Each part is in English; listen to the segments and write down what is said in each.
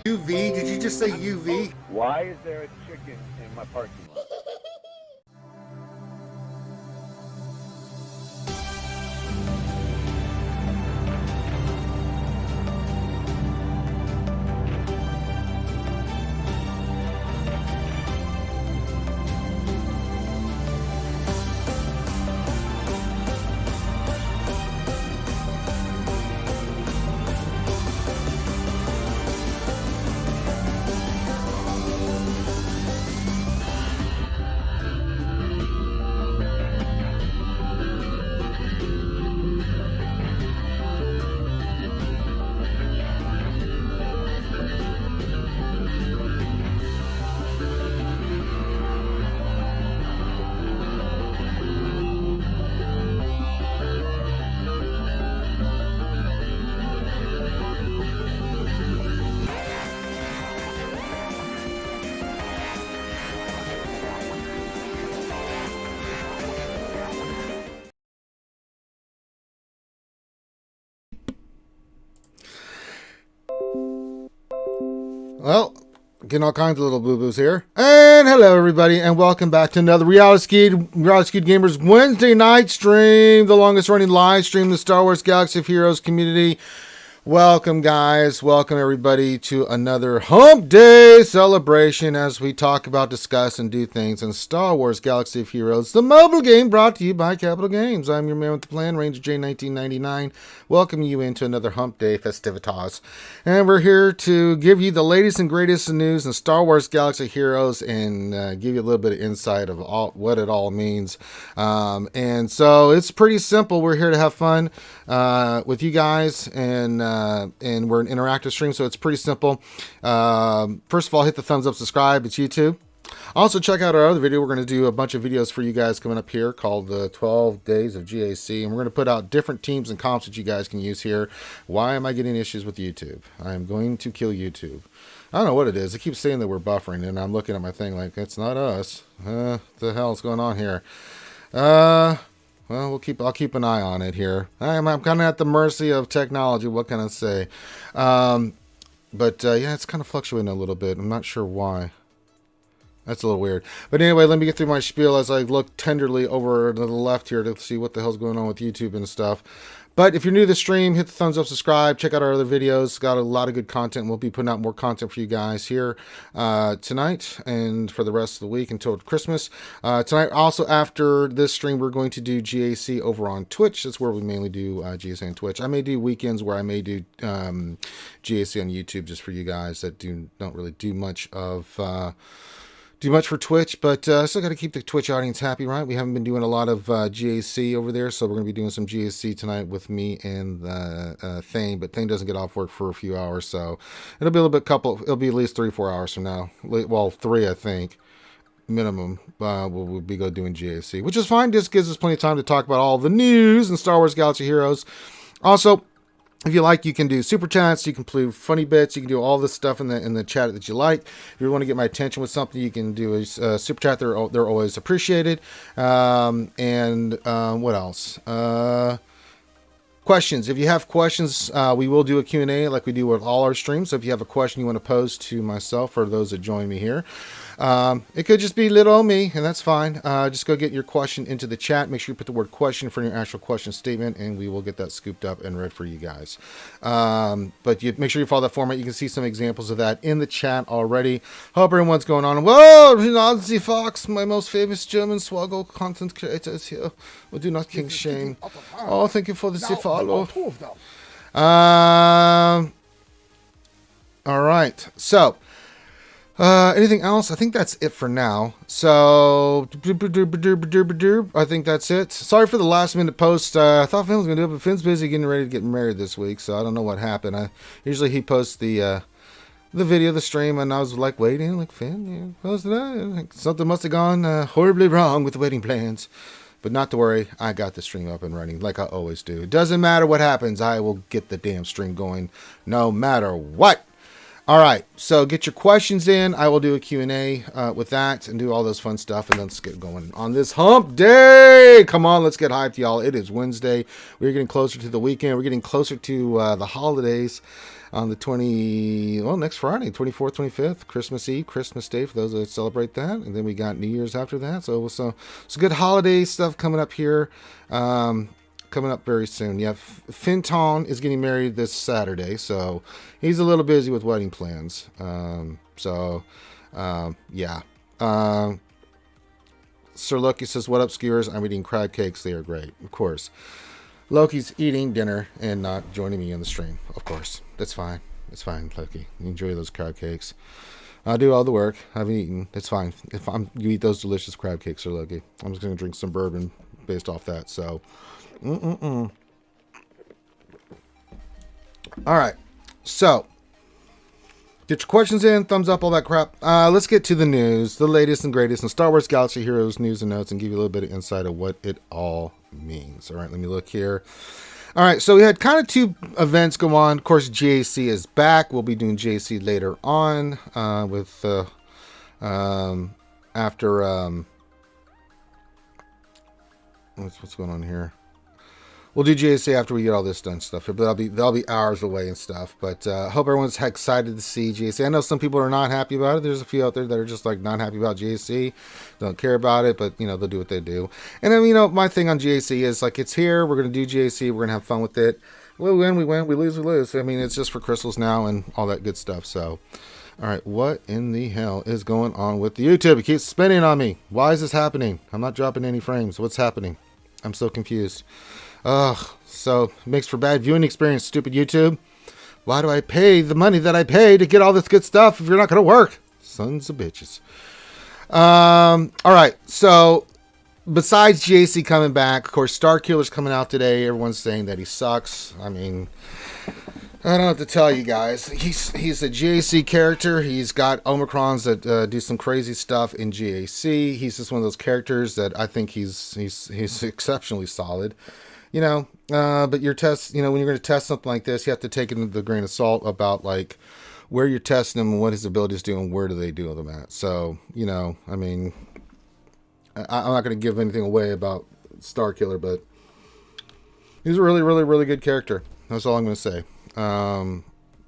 UV? Did you just say UV? Why is there a chicken in my parking lot? Well, getting all kinds of little boo-boos here. And hello, everybody, and welcome back to another Reality Skewed Gamers Wednesday night stream, the longest running live stream in the Star Wars Galaxy of Heroes community. Welcome, guys. Welcome, everybody, to another Hump Day celebration as we talk about, discuss, and do things in Star Wars Galaxy of Heroes, the mobile game brought to you by Capital Games. I'm your man with the plan, Ranger J1999. Welcome you into another Hump Day festivitas. And we're here to give you the latest and greatest news in Star Wars Galaxy of Heroes and give you a little bit of insight of what it all means. And so it's pretty simple. We're here to have fun with you guys, and we're an interactive stream, so it's pretty simple. First of all, hit the thumbs up, subscribe. It's YouTube. Also, check out our other video. We're going to do a bunch of videos for you guys coming up here called the 12 Days of GAC, and we're going to put out different teams and comps that you guys can use here. Why am I getting issues with YouTube? I'm going to kill YouTube. I don't know what it is. It keeps saying that we're buffering, and I'm looking at my thing like, it's not us. What the hell's going on here? Well, I'll keep an eye on it here. I'm kind of at the mercy of technology. What can I say? Yeah, it's kind of fluctuating a little bit. I'm not sure why. That's a little weird. But anyway, let me get through my spiel as I look tenderly over to the left here to see what the hell's going on with YouTube and stuff. But if you're new to the stream, hit the thumbs up, subscribe, check out our other videos. Got a lot of good content. We'll be putting out more content for you guys here tonight and for the rest of the week until Christmas. Tonight, also after this stream, we're going to do GAC over on Twitch. That's where we mainly do GAC on Twitch. I may do weekends where I may do GAC on YouTube just for you guys that don't really do much for Twitch, but still got to keep the Twitch audience happy, right? We haven't been doing a lot of GAC over there, so we're going to be doing some GAC tonight with me and Thane, but Thane doesn't get off work for a few hours, so it'll be it'll be at least 3-4 hours from now. Well, 3, I think, minimum. We'll be doing GAC, which is fine. Just gives us plenty of time to talk about all the news in Star Wars Galaxy Heroes. Also, if you like, you can do super chats, you can play funny bits, you can do all this stuff in the chat that you like. If you want to get my attention with something, you can do a super chat. They're always appreciated. What else? Questions. If you have questions, we will do a Q&A like we do with all our streams. So if you have a question you want to pose to myself or those that join me here, it could just be little me, and that's fine. Just go get your question into the chat. Make sure you put the word question for your actual question statement, and we will get that scooped up and read for you guys. But you make sure you follow that format. You can see some examples of that in the chat already. Hope everyone's going on. Whoa, Nazi Fox, my most famous German SWGOH content creator is here. We do not king shame. Oh, thank you for the follow. All right. So, anything else? I think that's it for now. So, I think that's it. Sorry for the last minute post. I thought Finn was going to do it, but Finn's busy getting ready to get married this week, so I don't know what happened. Usually he posts the video, the stream, and I was like waiting, like, Finn, you posted that? Like, something must have gone horribly wrong with the wedding plans. But not to worry, I got the stream up and running like I always do. It doesn't matter what happens, I will get the damn stream going no matter what. All right, so get your questions in. I will do a Q&A with that and do all those fun stuff, and let's get going on this hump day. Come on, let's get hyped, y'all. It is Wednesday. We're getting closer to the weekend. We're getting closer to the holidays. on the next Friday, 24th, 25th, Christmas Eve, Christmas Day for those that celebrate that. And then we got New Year's after that. So some good holiday stuff coming up here. Coming up very soon. Yeah, Finton is getting married this Saturday, so he's a little busy with wedding plans. Yeah. Sir Loki says, "What up, skewers? I'm eating crab cakes. They are great." Of course. Loki's eating dinner and not joining me on the stream. Of course. That's fine. It's fine, Loki. You enjoy those crab cakes. I'll do all the work. I haven't eaten. It's fine. You eat those delicious crab cakes, Sir Loki. I'm just going to drink some bourbon based off that, so... All right, so get your questions in, thumbs up, all that crap. Let's get to the news, the latest and greatest in Star Wars Galaxy Heroes news and notes, and give you a little bit of insight of what it all means. All right, let me look here. All right, so we had kind of two events go on. Of course, GAC is back. We'll be doing GAC later on after what's going on here. We'll do GAC after we get all this done stuff, but they'll be hours away and stuff. But hope everyone's excited to see GAC. I know some people are not happy about it. There's a few out there that are just like not happy about GAC, don't care about it, but they'll do what they do. And then my thing on GAC is like it's here. We're gonna do GAC. We're gonna have fun with it. We win, we win. We lose, we lose. I mean, it's just for crystals now and all that good stuff. So, all right, what in the hell is going on with the YouTube? It keeps spinning on me. Why is this happening? I'm not dropping any frames. What's happening? I'm so confused. So it makes for bad viewing experience, stupid YouTube. Why do I pay the money that I pay to get all this good stuff if you're not going to work? Sons of bitches. All right. So besides GAC coming back, of course, Starkiller's coming out today. Everyone's saying that he sucks. I mean, I don't know what to tell you guys. He's a GAC character. He's got Omicrons that do some crazy stuff in GAC. He's just one of those characters that I think he's exceptionally solid. But your test, when you're going to test something like this, you have to take it with a grain of salt about like where you're testing him and what his abilities do and where do they do them at. So, I mean, I'm not going to give anything away about Starkiller, but he's a really, really, really good character. That's all I'm going to say.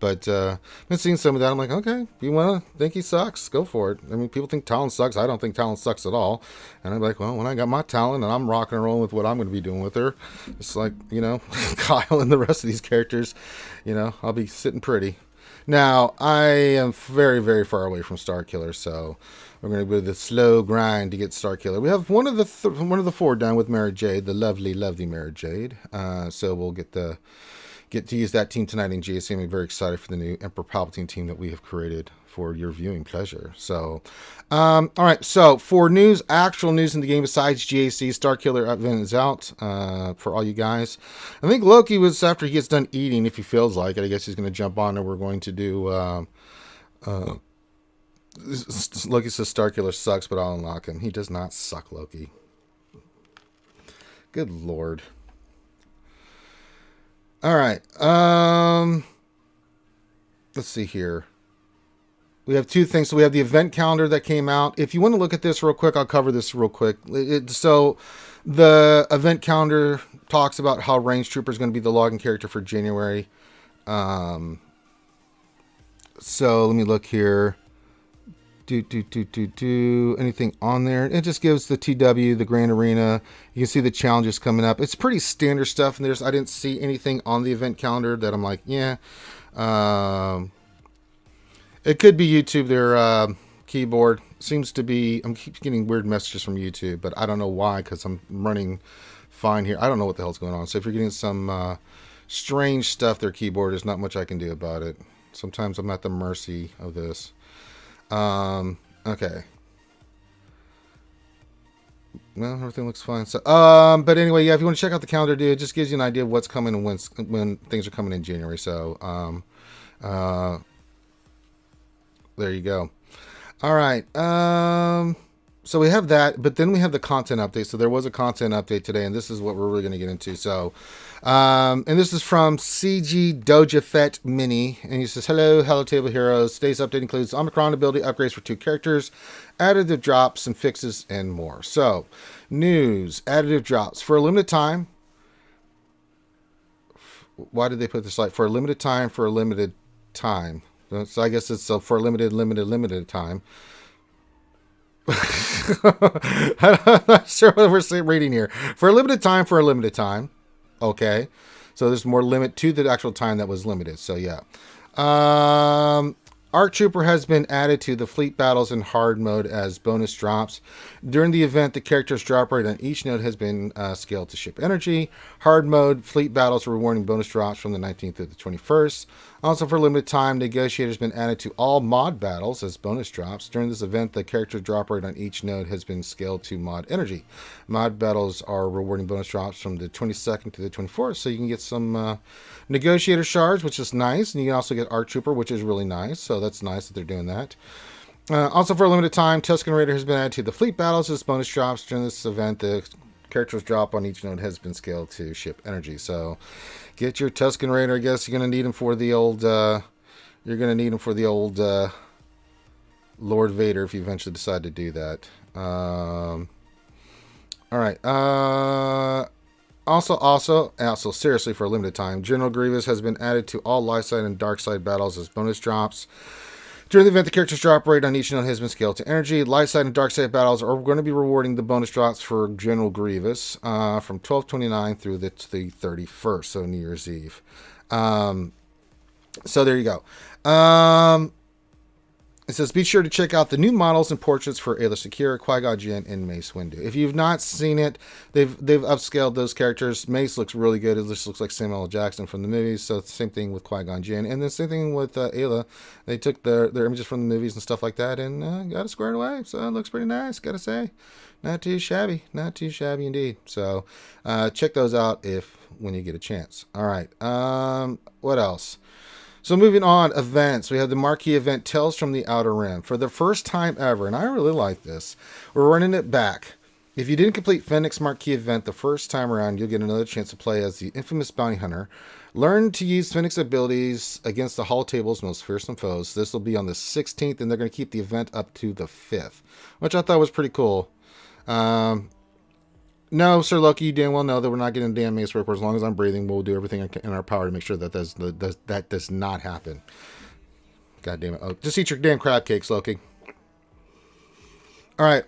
But I've been seeing some of that. I'm like, okay, you want to think he sucks? Go for it. I mean, people think Talon sucks. I don't think Talon sucks at all. And I'm like, well, when I got my Talon and I'm rocking and rolling with what I'm going to be doing with her, it's like, Kyle and the rest of these characters, I'll be sitting pretty. Now, I am very, very far away from Starkiller, so we're going to do the slow grind to get Starkiller. We have one of the four done with Mara Jade, the lovely, lovely Mara Jade. So we'll get to use that team tonight in GAC. I'm very excited for the new Emperor Palpatine team that we have created for your viewing pleasure. So, all right. So for actual news in the game besides GAC, Starkiller event is out for all you guys. I think Loki was after he gets done eating, if he feels like it. I guess he's going to jump on and we're going to do. Loki says Starkiller sucks, but I'll unlock him. He does not suck, Loki. Good Lord. All right. Let's see here. We have two things. So we have the event calendar that came out. If you want to look at this real quick, I'll cover this real quick. So the event calendar talks about how Range Trooper is going to be the login character for January. So let me look here. Anything on there? It just gives the TW, the Grand Arena. You can see the challenges coming up. It's pretty standard stuff, and I didn't see anything on the event calendar that I'm like, yeah. It could be YouTube. Their keyboard seems to be. I'm keep getting weird messages from YouTube, but I don't know why because I'm running fine here. I don't know what the hell's going on. So if you're getting some strange stuff, their keyboard, there's not much I can do about it. Sometimes I'm at the mercy of this. Okay. No, everything looks fine. So, but anyway, yeah, if you want to check out the calendar, dude, it just gives you an idea of what's coming and when things are coming in January. So, there you go. All right. So we have that, but then we have the content update. So there was a content update today, and this is what we're really going to get into. So, and this is from CG Doja Fett Mini, and he says, hello Table Heroes. Today's update includes Omicron ability upgrades for 2 characters, additive drops and fixes, and more. So, news, additive drops for a limited time. Why did they put this like for a limited time for a limited time. So I guess it's for a limited time. I'm not sure what we're reading here. For a limited time. Okay. So there's more limit to the actual time that was limited. So yeah. Arc Trooper has been added to the fleet battles in hard mode as bonus drops. During the event, the character's drop rate on each node has been scaled to ship energy. Hard mode fleet battles are rewarding bonus drops from the 19th to the 21st. Also, for a limited time, Negotiator's been added to all mod battles as bonus drops. During this event, the character's drop rate on each node has been scaled to mod energy. Mod battles are rewarding bonus drops from the 22nd to the 24th, so you can get some Negotiator shards, which is nice, and you can also get Arc Trooper, which is really nice, so that's nice that they're doing that. Also, for a limited time, Tusken Raider has been added to the fleet battles as bonus drops. During this event, the character's drop on each node has been scaled to ship energy. So, get your Tusken Raider. I guess you're gonna need him for the old. Lord Vader if you eventually decide to do that. All right. Also, seriously, for a limited time, General Grievous has been added to all light side and dark side battles as bonus drops. During the event, the character's drop rate on each node has been scaled to energy. Light side and dark side battles are going to be rewarding the bonus drops for General Grievous from 12/29 through the 31st, so New Year's Eve. So there you go. It says, be sure to check out the new models and portraits for Ayla Secura, Qui-Gon Jinn, and Mace Windu. If you've not seen it, they've upscaled those characters. Mace looks really good. It just looks like Samuel L. Jackson from the movies. So it's the same thing with Qui-Gon Jinn. And the same thing with Ayla. They took their images from the movies and stuff like that and got it squared away. So it looks pretty nice, gotta say. Not too shabby. Not too shabby indeed. So check those out when you get a chance. All right. What else? So moving on, events. We have the marquee event, Tales from the Outer Rim. For the first time ever, and I really like this, we're running it back. If you didn't complete Fennec's marquee event the first time around, you'll get another chance to play as the infamous bounty hunter. Learn to use Fennec's abilities against the Hall Table's most fearsome foes. This will be on the 16th, and they're going to keep the event up to the 5th, which I thought was pretty cool. No, Sir Loki, you damn well know that we're not getting damn Mace work. As long as I'm breathing, we'll do everything in our power to make sure that that does not happen. God damn it. Oh, just eat your damn crab cakes, Loki. All right.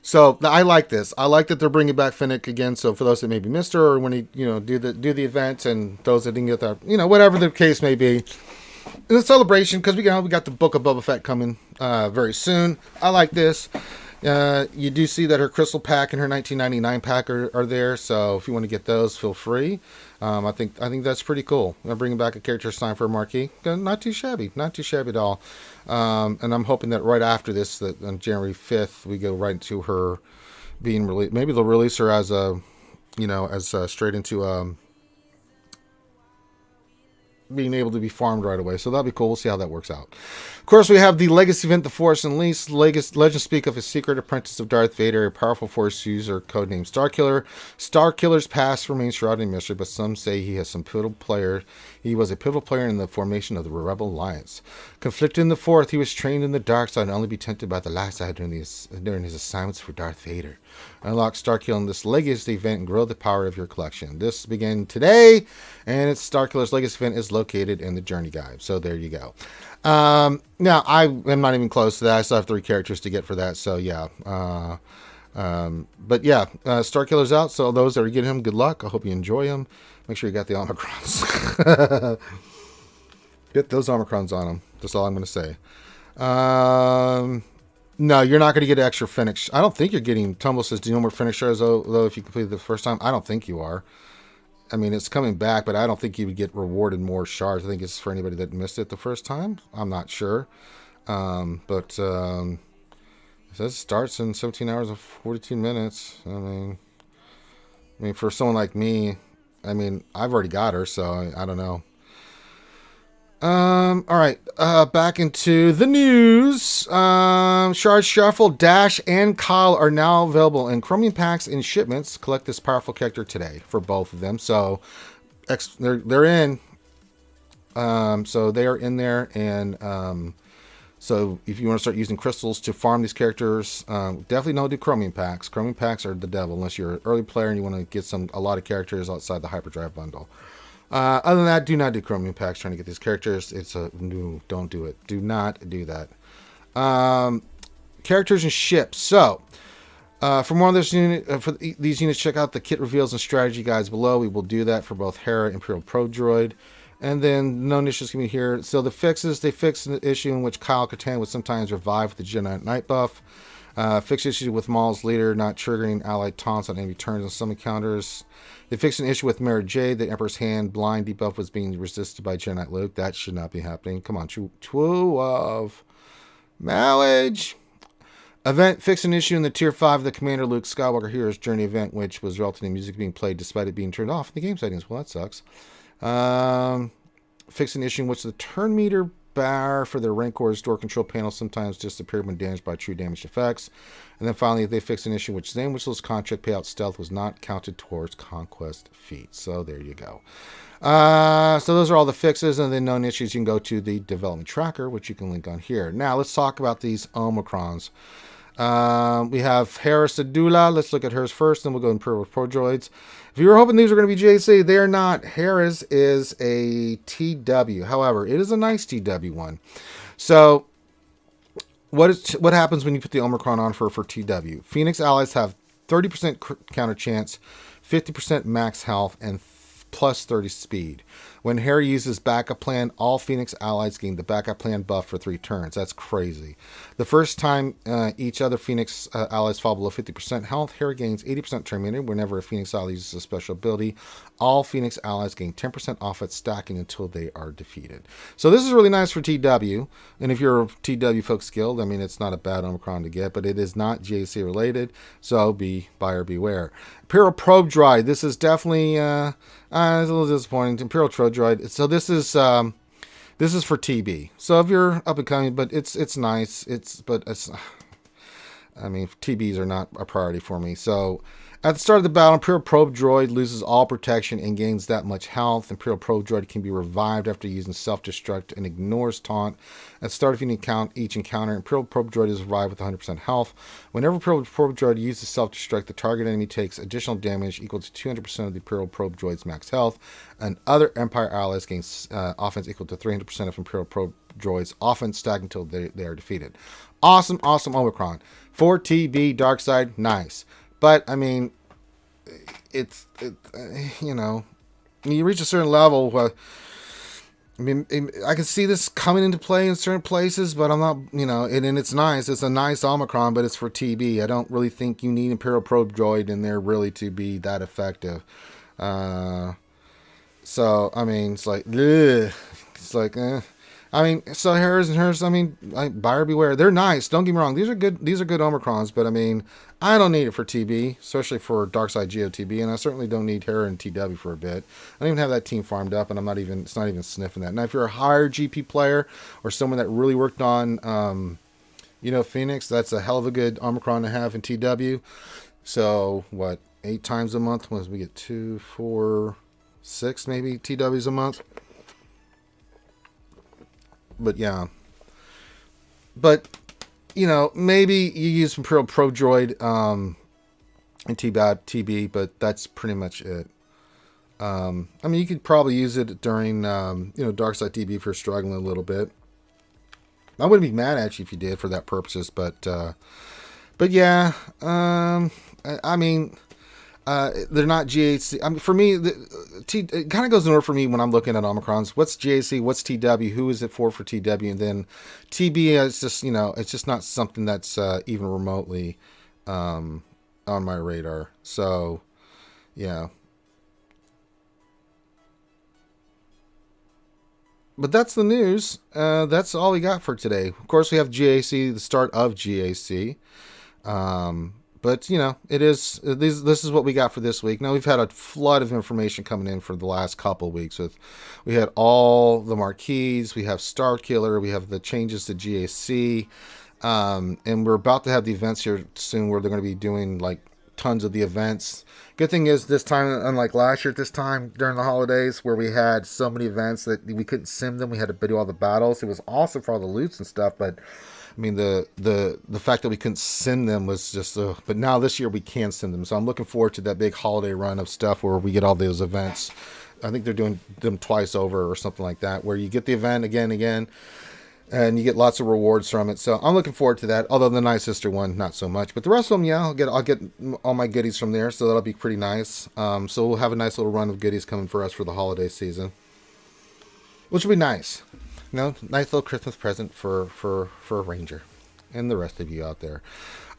So I like this. I like that they're bringing back Fennec again. So for those that maybe missed her, or when he, do the event, and those that didn't get that, whatever the case may be, it's a celebration because we got the Book of Boba Fett coming very soon. I like this. You do see that her crystal pack and her 1999 pack are there, so if you want to get those, feel free. I think that's pretty cool. Bringing back a character sign for a marquee, not too shabby at all. And I'm hoping that right after this, that on January 5th, we go right into her being released. Maybe they'll release her as straight into being able to be farmed right away. So that'll be cool. We'll see how that works out. Of course, we have the Legacy event, The Force Unleashed. Legends speak of a secret apprentice of Darth Vader, a powerful Force user codenamed Starkiller. Starkiller's past remains shrouded in mystery, but some say he was a pivotal player in the formation of the Rebel Alliance. Conflicted in the Fourth, he was trained in the dark side and only be tempted by the light side during his assignments for Darth Vader. Unlock Starkiller in this Legacy event and grow the power of your collection. This began today, and its Starkiller's Legacy event is located in the Journey Guide. So there you go. Now, I am not even close to that. I still have 3 characters to get for that, so yeah. But yeah, Starkiller's out, so those that are getting him, good luck. I hope you enjoy him. Make sure you got the Omicrons. Get those Omicrons on them. That's all I'm going to say. No, you're not going to get extra Fennec. I don't think you're getting, Tumble says, do you know more Fennec shards, though, if you completed the first time? I don't think you are. I mean, it's coming back, but I don't think you would get rewarded more shards. I think it's for anybody that missed it the first time. I'm not sure. It says it starts in 17 hours and 42 minutes. I mean, for someone like me, I've already got her, so I don't know. All right, back into the news. Shard Shuffle, Dash, and Kyle are now available in Chromium packs and shipments. Collect this powerful character today for both of them. So they're in. So they are in there, and so if you want to start using crystals to farm these characters, definitely don't do Chromium packs. Chromium packs are the devil unless you're an early player and you want to get a lot of characters outside the Hyperdrive bundle. Other than that, do not do chromium packs trying to get these characters. It's a no, don't do it. Do not do that. Characters and ships. So, for more of this unit, for these units, check out the kit reveals and strategy guides below. We will do that for both Hera and Imperial Pro Droid. And then no issues can be here. So the fixes, they fixed an issue in which Kyle Katarn would sometimes revive with the Jedi Knight buff. Fixed issue with Maul's leader not triggering allied taunts on enemy turns on some encounters. They fixed an issue with Mara Jade. The Emperor's Hand blind debuff was being resisted by Jedi Knight Luke. That should not be happening. Come on, True of Mileage. Event fixed an issue in the Tier 5 of the Commander Luke Skywalker Hero's Journey event, which was resulting in music being played despite it being turned off in the game settings. Well, that sucks. Fixed an issue in which the turn meter bar for the Rancor's door control panel sometimes disappeared when damaged by true damage effects. And then finally, they fixed an issue in which Zane Whistle's contract payout stealth was not counted towards conquest feats. So there you go. So those are all the fixes, and then known issues. You can go to the development tracker, which you can link on here. Now let's talk about these Omicrons. We have Hera Sedula. Let's look at hers first, then we'll go Imperial Pro Droids. If you were hoping these were going to be JC, they are not. Hera's is a TW. However, it is a nice TW one. So, what happens when you put the Omicron on for TW? Phoenix allies have 30% counter chance, 50% max health, and plus 30 speed. When Hera uses backup plan, all Phoenix allies gain the backup plan buff for 3 turns. That's crazy. The first time each other Phoenix allies fall below 50% health, Hera gains 80% turn meter. Whenever a Phoenix ally uses a special ability, all Phoenix allies gain 10% off at stacking until they are defeated. So this is really nice for TW. And if you're a TW folks guild, I mean, it's not a bad Omicron to get, but it is not GAC related. So be buyer beware. Imperial Probe Droid. This is definitely it's a little disappointing. Imperial Probe Droid. So this is for TB. So if you're up and coming, but it's nice. I mean, TBs are not a priority for me. So at the start of the battle, Imperial Probe Droid loses all protection and gains that much health. Imperial Probe Droid can be revived after using self-destruct and ignores taunt. At the start of each encounter, Imperial Probe Droid is revived with 100% health. Whenever Imperial Probe Droid uses self-destruct, the target enemy takes additional damage equal to 200% of the Imperial Probe Droid's max health, and other Empire allies gain offense equal to 300% of Imperial Probe Droid's offense stack until they are defeated. Awesome Omicron. For TB, Dark Side, nice. But, I mean, you know, when you reach a certain level, I mean, I can see this coming into play in certain places, but I'm not, you know, and it's nice. It's a nice Omicron, but it's for TB. I don't really think you need Imperial Probe Droid in there really to be that effective. So, I mean, it's like, ugh. It's like, I mean, so hers, I mean, buyer beware. They're nice. Don't get me wrong. These are good Omicrons, but I mean, I don't need it for TB, especially for Darkside GOTB, and I certainly don't need Hera and TW for a bit. I don't even have that team farmed up, and it's not even sniffing that. Now, if you're a higher GP player or someone that really worked on, you know, Phoenix, that's a hell of a good Omicron to have in TW. So, 8 times a month? Once we get 2, 4, 6 maybe TWs a month. But yeah, you know, maybe you use Imperial Pro Droid and TB, but that's pretty much it. I mean, you could probably use it during you know, Darkside TB if you're struggling a little bit. I wouldn't be mad at you if you did for that purposes, but yeah, I mean. They're not GAC. I mean, for me, it kind of goes in order for me when I'm looking at Omicrons. What's GAC? What's TW? Who is it for TW? And then TB is just, you know, it's just not something that's even remotely on my radar. So, yeah. But that's the news. That's all we got for today. Of course, we have GAC, the start of GAC. But, you know, it is, this is what we got for this week. Now, we've had a flood of information coming in for the last couple of weeks. We had all the marquees, we have Starkiller, we have the changes to GAC, and we're about to have the events here soon where they're going to be doing, like, tons of the events. Good thing is this time, unlike last year at this time during the holidays where we had so many events that we couldn't sim them, we had to do all the battles. It was awesome for all the loots and stuff, but I mean, the fact that we couldn't send them was just, but now this year we can send them. So I'm looking forward to that big holiday run of stuff where we get all those events I think they're doing them twice over or something like that, where you get the event again and again, and you get lots of rewards from it. So I'm looking forward to that. Although the Night Sister one, not so much. But the rest of them, yeah, I'll get all my goodies from there. So that'll be pretty nice. So we'll have a nice little run of goodies coming for us for the holiday season, which will be nice. You know, nice little Christmas present for a Ranger and the rest of you out there.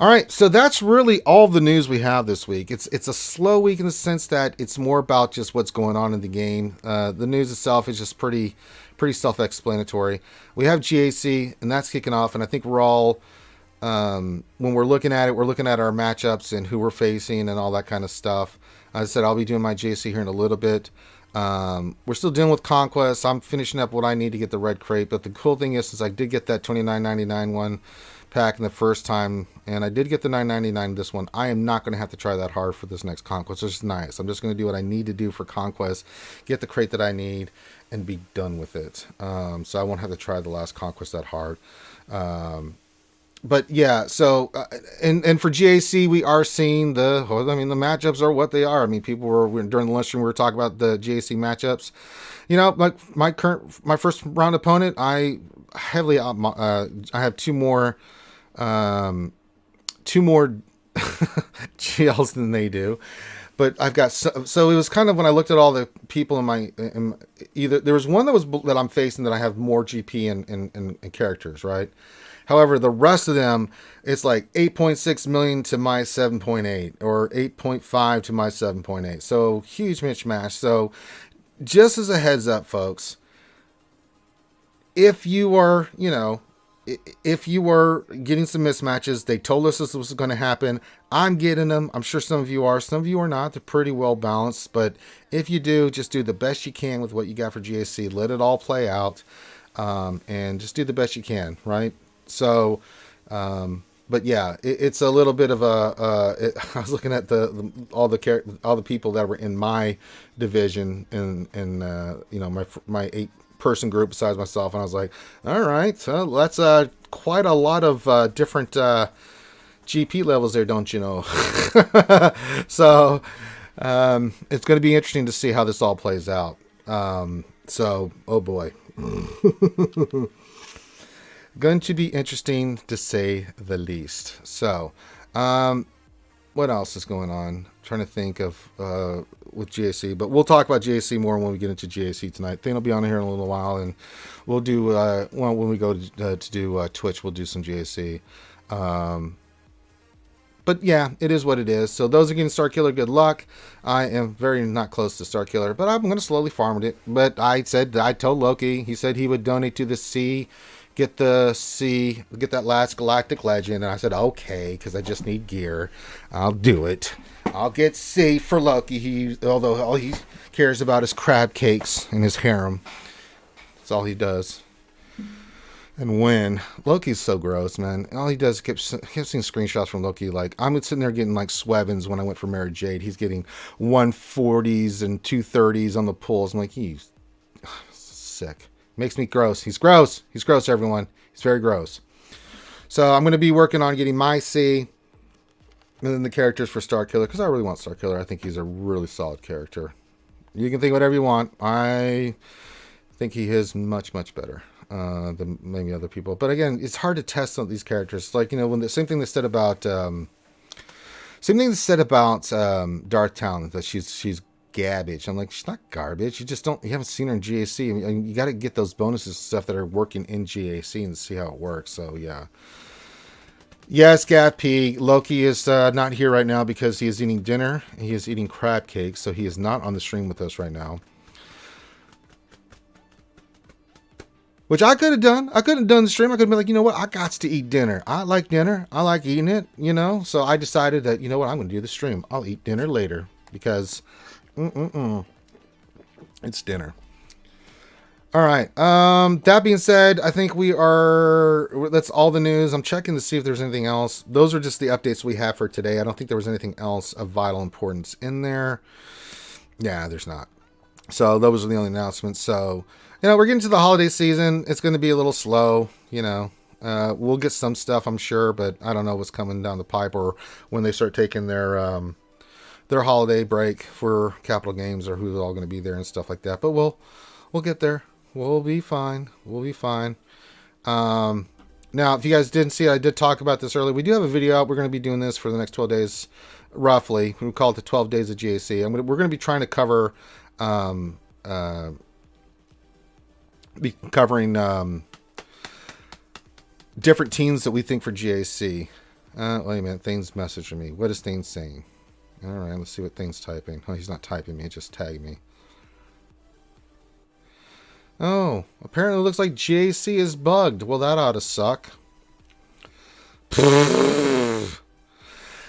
All right, so that's really all the news we have this week. It's a slow week in the sense that it's more about just what's going on in the game. The news itself is just pretty self-explanatory. We have GAC, and that's kicking off, and I think we're all, when we're looking at it, we're looking at our matchups and who we're facing and all that kind of stuff. As I said, I'll be doing my GAC here in a little bit. We're still dealing with Conquest. I'm finishing up what I need to get the red crate, but the cool thing is, since I did get that $29.99 one pack in the first time, and I did get the $9.99 this one, I am not going to have to try that hard for this next Conquest, which is nice. I'm just going to do what I need to do for Conquest, get the crate that I need, and be done with it. So I won't have to try the last Conquest that hard. But yeah, so and for GAC, we are seeing the matchups are what they are. I mean, people were during the lunch room, we were talking about the GAC matchups. You know, like my first round opponent, I have two more GLs than they do. But I've got so it was kind of when I looked at all the people either there was one that I'm facing that I have more GP and characters, right? However, the rest of them, it's like 8.6 million to my 7.8 or 8.5 to my 7.8. So huge mismatch. So just as a heads up, folks, if you are getting some mismatches, they told us this was going to happen. I'm getting them. I'm sure some of you are. Some of you are not. They're pretty well balanced. But if you do, just do the best you can with what you got for GAC. Let it all play out. And just do the best you can, right? So, but yeah, it's a little bit of I was looking at all the people that were in my division and my 8-person group besides myself, and I was like, all right, so that's quite a lot of different GP levels there, don't you know? So it's going to be interesting to see how this all plays out. So, oh boy. Going to be interesting to say the least. So, what else is going on? I'm trying to think of with GAC, but we'll talk about GAC more when we get into GAC tonight. Thing will be on here in a little while, and we'll do when we go to do Twitch, we'll do some GAC. But yeah, it is what it is. So those are getting Starkiller, good luck. I am very not close to Starkiller, but I'm going to slowly farm it. But I told Loki, he said he would donate to the C. Get that last Galactic Legend. And I said, okay, because I just need gear. I'll do it. I'll get C for Loki. Although all he cares about is crab cakes and his harem. That's all he does. And when Loki's so gross, man. All he does is kept seeing screenshots from Loki. Like, I'm sitting there getting like Swevens when I went for Mary Jade. He's getting 140s and 230s on the pulls. I'm like, he's sick. Makes me gross. He's gross. He's gross, everyone. He's very gross. So I'm going to be working on getting my C and then the characters for Starkiller, because I really want Starkiller. I think he's a really solid character. You can think whatever you want. I think he is much, much better than maybe other people. But again, it's hard to test some of these characters. Like, when the same thing they said about Darth Talon, that she's garbage. I'm like, she's not garbage. You haven't seen her in GAC. I mean, you got to get those bonuses and stuff that are working in GAC and see how it works. So yeah. Yes, GAP. Loki is not here right now because he is eating dinner. He is eating crab cakes, so he is not on the stream with us right now. Which I could have done. I could have done the stream. I could have been like, you know what? I got to eat dinner. I like dinner. I like eating it, So I decided that, you know what? I'm going to do the stream. I'll eat dinner later because it's dinner. All right. That being said, I think that's all the news. I'm checking to see if there's anything else. Those are just the updates we have for today. I don't think there was anything else of vital importance in there. Yeah, there's not. So those are the only announcements. So, we're getting to the holiday season. It's going to be a little slow, we'll get some stuff, I'm sure, but I don't know what's coming down the pipe or when they start taking their their holiday break for Capital Games or who's all going to be there and stuff like that. But we'll get there. We'll be fine. We'll be fine. Now, if you guys didn't see it, I did talk about this earlier. We do have a video out. We're going to be doing this for the next 12 days, roughly. We call it the 12 days of GAC. We're going to be trying to cover, covering different teams that we think for GAC. Wait a minute. Things messaging me. What is Things saying? All right, let's see what Things typing. Oh, he's not typing me. He just tagged me. Oh, apparently it looks like GAC is bugged. Well, that ought to suck.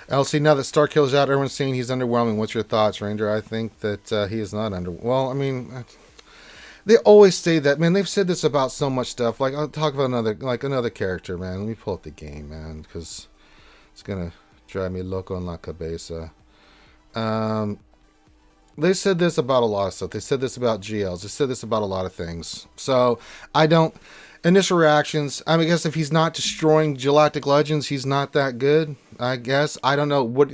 LC, now that Starkiller's out, everyone's saying he's underwhelming. What's your thoughts, Ranger? I think that he is not under... Well, I mean, they always say that, man. They've said this about so much stuff. Like, I'll talk about another character, man. Let me pull up the game, man, because it's going to drive me loco en la cabeza. They said this about a lot of stuff. They said this about GLs. They said this about a lot of things. So, I don't... Initial reactions, I guess if he's not destroying Galactic Legends, he's not that good, I guess. I don't know what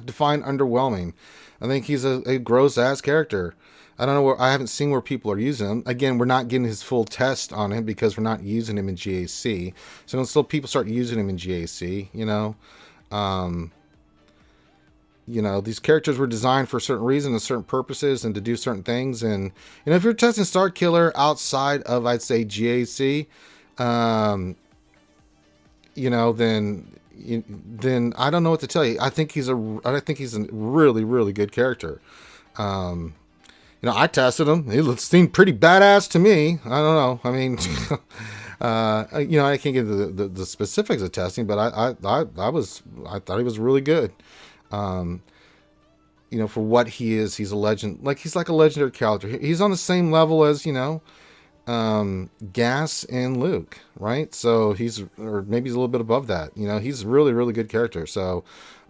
define underwhelming. I think he's a gross-ass character. I don't know I haven't seen where people are using him. Again, we're not getting his full test on him because we're not using him in GAC. So until people start using him in GAC, these characters were designed for a certain reason and certain purposes and to do certain things. And, if you're testing Starkiller outside of, I'd say, GAC, then I don't know what to tell you. I think he's a really, really good character. I tested him. He seemed pretty badass to me. I don't know. I mean, I can't get into the specifics of testing, but I thought he was really good. For what he is, he's a legend. Like, he's like a legendary character. He's on the same level as, Gas and Luke, right? So or maybe he's a little bit above that. He's a really, really good character. So,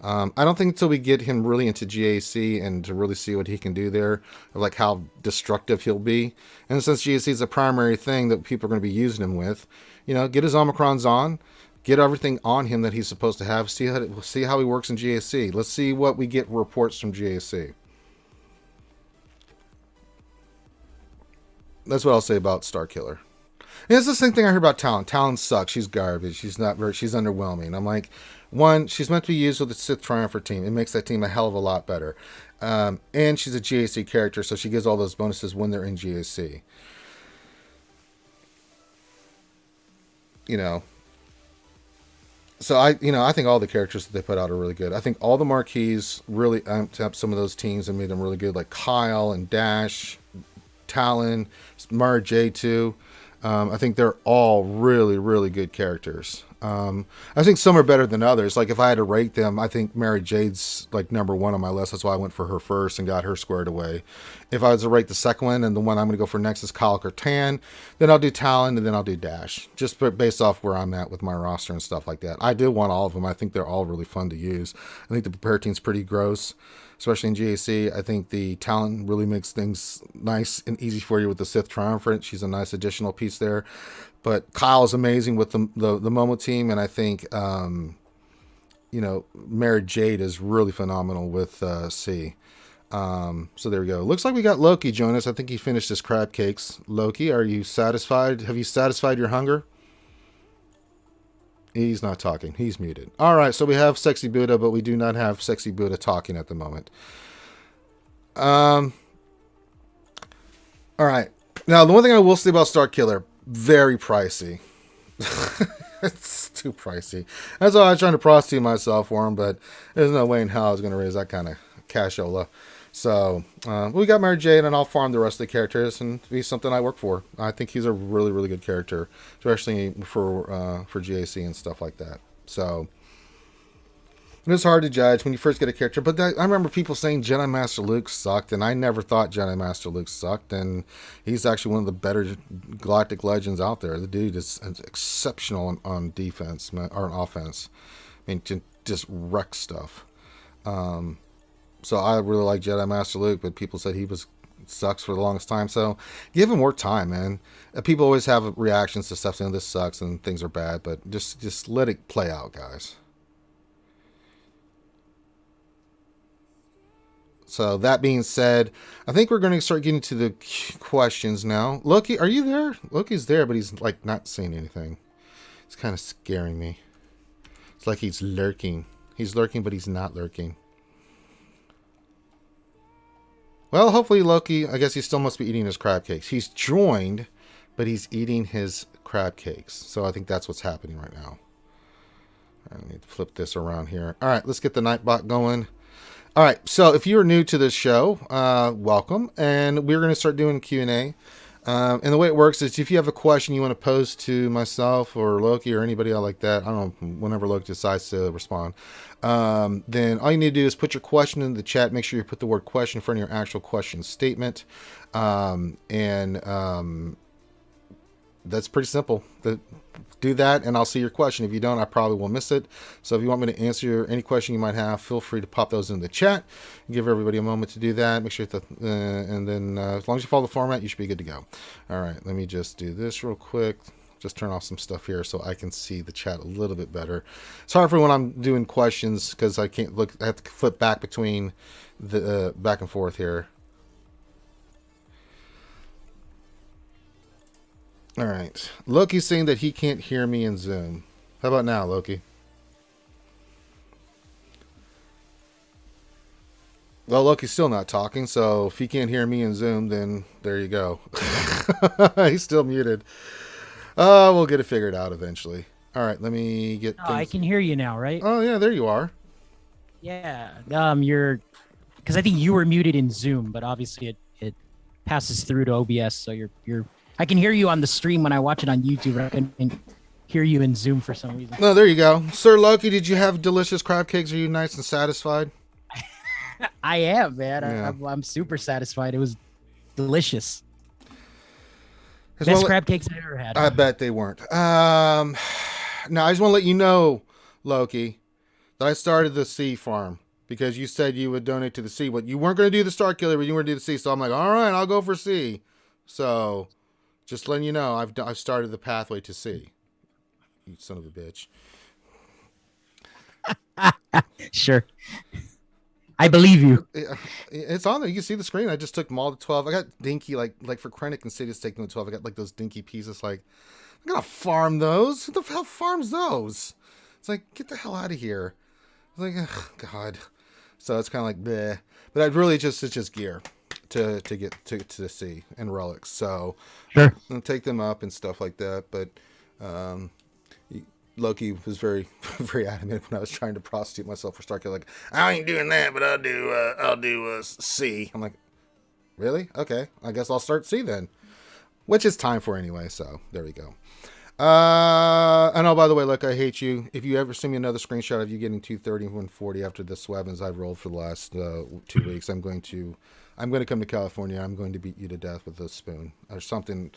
I don't think until we get him really into GAC and to really see what he can do there, or like how destructive he'll be. And since GAC is a primary thing that people are going to be using him with, get his Omicrons on. Get everything on him that he's supposed to have. See how he works in GAC. Let's see what we get reports from GAC. That's what I'll say about Starkiller. And it's the same thing I heard about Talon. Talon sucks. She's garbage. She's underwhelming. I'm like, one, she's meant to be used with the Sith Triumpher team. It makes that team a hell of a lot better. And she's a GAC character, so she gives all those bonuses when they're in GAC. So I think all the characters that they put out are really good. I think all the marquees really amped up some of those teams and made them really good, like Kyle and Dash, Talon, Mara J too. I think they're all really, really good characters. I think some are better than others. Like, if I had to rate them, I think Mary Jade's like number one on my list. That's why I went for her first and got her squared away. If I was to rate the second one, and the one I'm going to go for next is Kyle Tan, then I'll do Talon, and then I'll do Dash, just based off where I'm at with my roster and stuff like that. I do want all of them. I think they're all really fun to use. I think the prepare team's pretty gross, especially in GAC. I think the Talon really makes things nice and easy for you with the Sith Triumphant. She's a nice additional piece there. But Kyle is amazing with the Momo team, and I think Mary Jade is really phenomenal with C. So there we go. Looks like we got Loki join us. I think he finished his crab cakes. Loki, are you satisfied? Have you satisfied your hunger? He's not talking. He's muted. All right, so we have Sexy Buddha, but we do not have Sexy Buddha talking at the moment. All right. Now, the one thing I will say about Starkiller, very pricey. It's too pricey. That's why I was trying to prostitute myself for him, but there's no way in hell I was going to raise that kind of cashola. So, we got Mary Jade, and I'll farm the rest of the characters and be something I work for. I think he's a really, really good character, especially for GAC and stuff like that. So, it's hard to judge when you first get a character, but I remember people saying Jedi Master Luke sucked, and I never thought Jedi Master Luke sucked, and he's actually one of the better Galactic Legends out there. The dude is exceptional on defense, or on offense. I mean, just wreck stuff. So I really like Jedi Master Luke, but people said he sucks for the longest time. So give him more time, man. People always have reactions to stuff saying this sucks and things are bad, but just let it play out, guys. So that being said, I think we're going to start getting to the questions now. Loki, are you there? Loki's there, but he's like not saying anything. It's kind of scaring me. It's like he's lurking. He's lurking, but he's not lurking. Well, hopefully Loki, I guess he still must be eating his crab cakes. He's joined, but he's eating his crab cakes. So I think that's what's happening right now. I need to flip this around here. All right, let's get the Nightbot going. All right, so if you're new to this show, welcome. And we're going to start doing Q&A. And the way it works is if you have a question you want to pose to myself or Loki or anybody else like that, I don't know, whenever Loki decides to respond, then all you need to do is put your question in the chat. Make sure you put the word question in front of your actual question statement. That's pretty simple. Do that, and I'll see your question. If you don't, I probably will miss it. So if you want me to answer any question you might have, feel free to pop those in the chat. Give everybody a moment to do that. Make sure that, and then as long as you follow the format, you should be good to go. All right, let me just do this real quick. Just turn off some stuff here so I can see the chat a little bit better. It's hard for when I'm doing questions because I can't look. I have to flip back between the back and forth here. All right. Loki's saying that he can't hear me in Zoom. How about now, Loki? Well, Loki's still not talking, so if he can't hear me in Zoom, then there you go. He's still muted. We'll get it figured out eventually. All right, let me get things... I can hear you now, right? Oh, yeah, there you are. Yeah. You're... Because I think you were muted in Zoom, but obviously it passes through to OBS, so you're... I can hear you on the stream when I watch it on YouTube, but I can hear you in Zoom for some reason. No, there you go. Sir Loki, did you have delicious crab cakes? Are you nice and satisfied? I am, man. Yeah. I'm super satisfied. It was delicious. Best Best crab cakes I ever had. I bet they weren't. Now, I just want to let you know, Loki, that I started the sea farm because you said you would donate to the sea. But you weren't going to do the Starkiller, but you were going to do the sea. So I'm like, all right, I'll go for sea. So... just letting you know, I've started the pathway to sea. You son of a bitch. Sure. I believe you. It's on there. You can see the screen. I just took them all to 12. I got dinky, like for Krennic and City's taking them to 12. I got like those dinky pieces. Like, I'm going to farm those. Who the hell farms those? It's like, get the hell out of here. It's like, ugh, God. So it's kind of like, bleh. But I'd really it's just gear. To get to the sea and relics, so sure, I'll take them up and stuff like that. But Loki was very very adamant when I was trying to prostitute myself for Starkiller. Like, I ain't doing that, but I'll do sea. I'm like, really? Okay, I guess I'll start sea then, which is time for anyway. So there we go. And oh, by the way, look, I hate you. If you ever send me another screenshot of you getting 230 and 140 after the Swevens I've rolled for the last 2 weeks, I'm going to come to California. I'm going to beat you to death with a spoon or something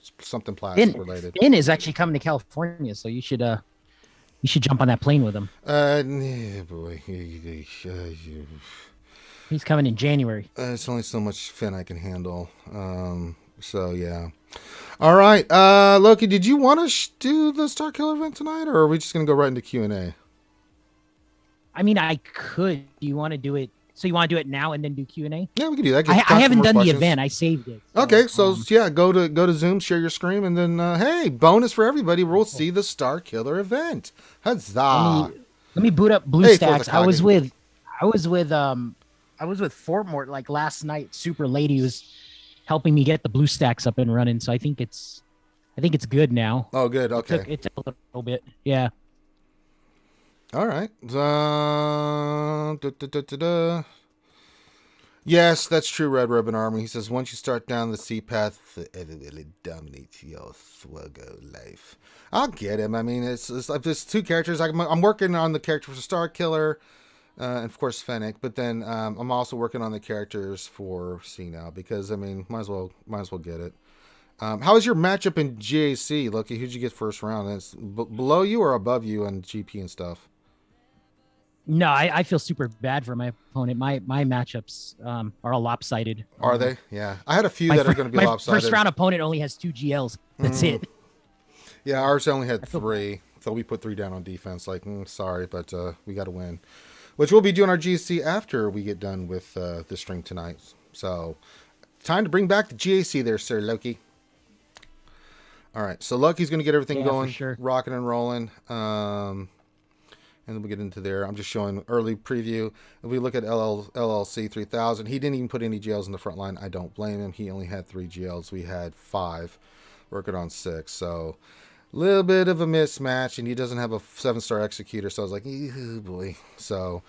plastic related. Finn is actually coming to California, so you should jump on that plane with him. Yeah, boy. He's coming in January. It's only so much Finn I can handle. So yeah. All right, Loki, did you want to do the Starkiller event tonight, or are we just gonna go right into Q&A? I mean, I could. Do you want to do it? So you want to do it now and then do Q&A? Yeah, we can do that. I haven't done the event. I saved it. So, okay, so yeah, go to Zoom, share your screen, and then hey, bonus for everybody. We'll see the Starkiller event. Huzzah! Let me boot up BlueStacks. I was with Fortmort like last night. Super late. He was helping me get the BlueStacks up and running. So I think it's good now. Oh, good. Okay. It took a little bit. Yeah. All right. Yes, that's true, Red Ribbon Army. He says, once you start down the sea path, forever will it dominate your SWGOH life. I'll get him. I mean, it's like there's two characters. I'm working on the character for Starkiller, and of course Fennec, but then I'm also working on the characters for C now because, I mean, might as well get it. How was your matchup in GAC, Loki? Who'd you get first round? It's below you or above you on GP and stuff? No, I feel super bad for my opponent. My matchups are all lopsided. Are they? Yeah. I had a few that are going to be lopsided. My first round opponent only has 2 GLs. That's it. Yeah, ours only had 3. So we put 3 down on defense. Like, sorry, but we got to win. which we'll be doing our GAC after we get done with this stream tonight. So, time to bring back the GAC there, Sir Loki. All right, so Loki's going to get everything going, sure. rocking and rolling. And then we'll get into there. I'm just showing early preview. If we look at LLC 3000, he didn't even put any GLs in the front line. I don't blame him. He only had 3 GLs. We had 5, working on 6. So a little bit of a mismatch, and he doesn't have a 7-star executor. So I was like, oh boy. So,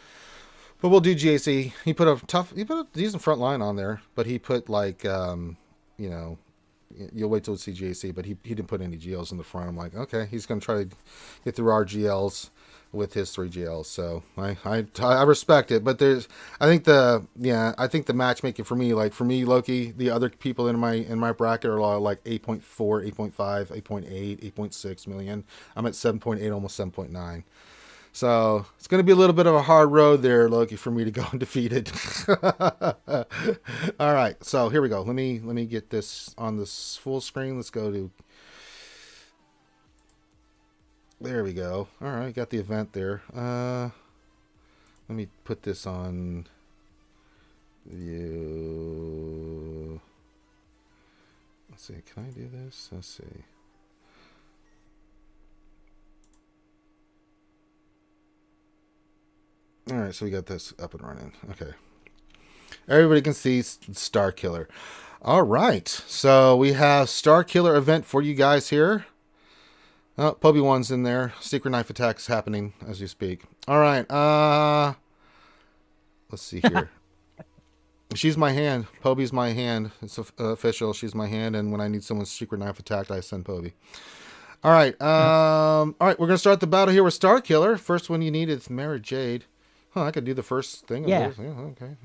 but we'll do GAC. He put a decent front line on there, but he put like, you know, you'll wait till you see GAC, but he didn't put any GLs in the front. I'm like, okay, he's going to try to get through our GLs with his 3 GLs. So I respect it, but I think the matchmaking for me, Loki, the other people in my bracket are all like 8.4, 8.5, 8.8, 8.6 million. I'm at 7.8, almost 7.9. So it's going to be a little bit of a hard road there, Loki, for me to go undefeated. All right, so here we go. Let me get this on this full screen. Let's go to. There we go. All right, got the event there. Let me put this on view. Let's see. Can I do this? Let's see. All right, so we got this up and running. Okay. Everybody can see Starkiller. All right, so we have Starkiller event for you guys here. Oh, Poby 1's in there. Secret knife attacks happening as you speak. All right, let's see here. She's my hand. Poby's my hand. It's official. She's my hand, and when I need someone's secret knife attacked, I send Poby. All right, all right, we're going to start the battle here with Starkiller. First one you need is Mara Jade. Huh, I could do the first thing. Yeah. Yeah, okay.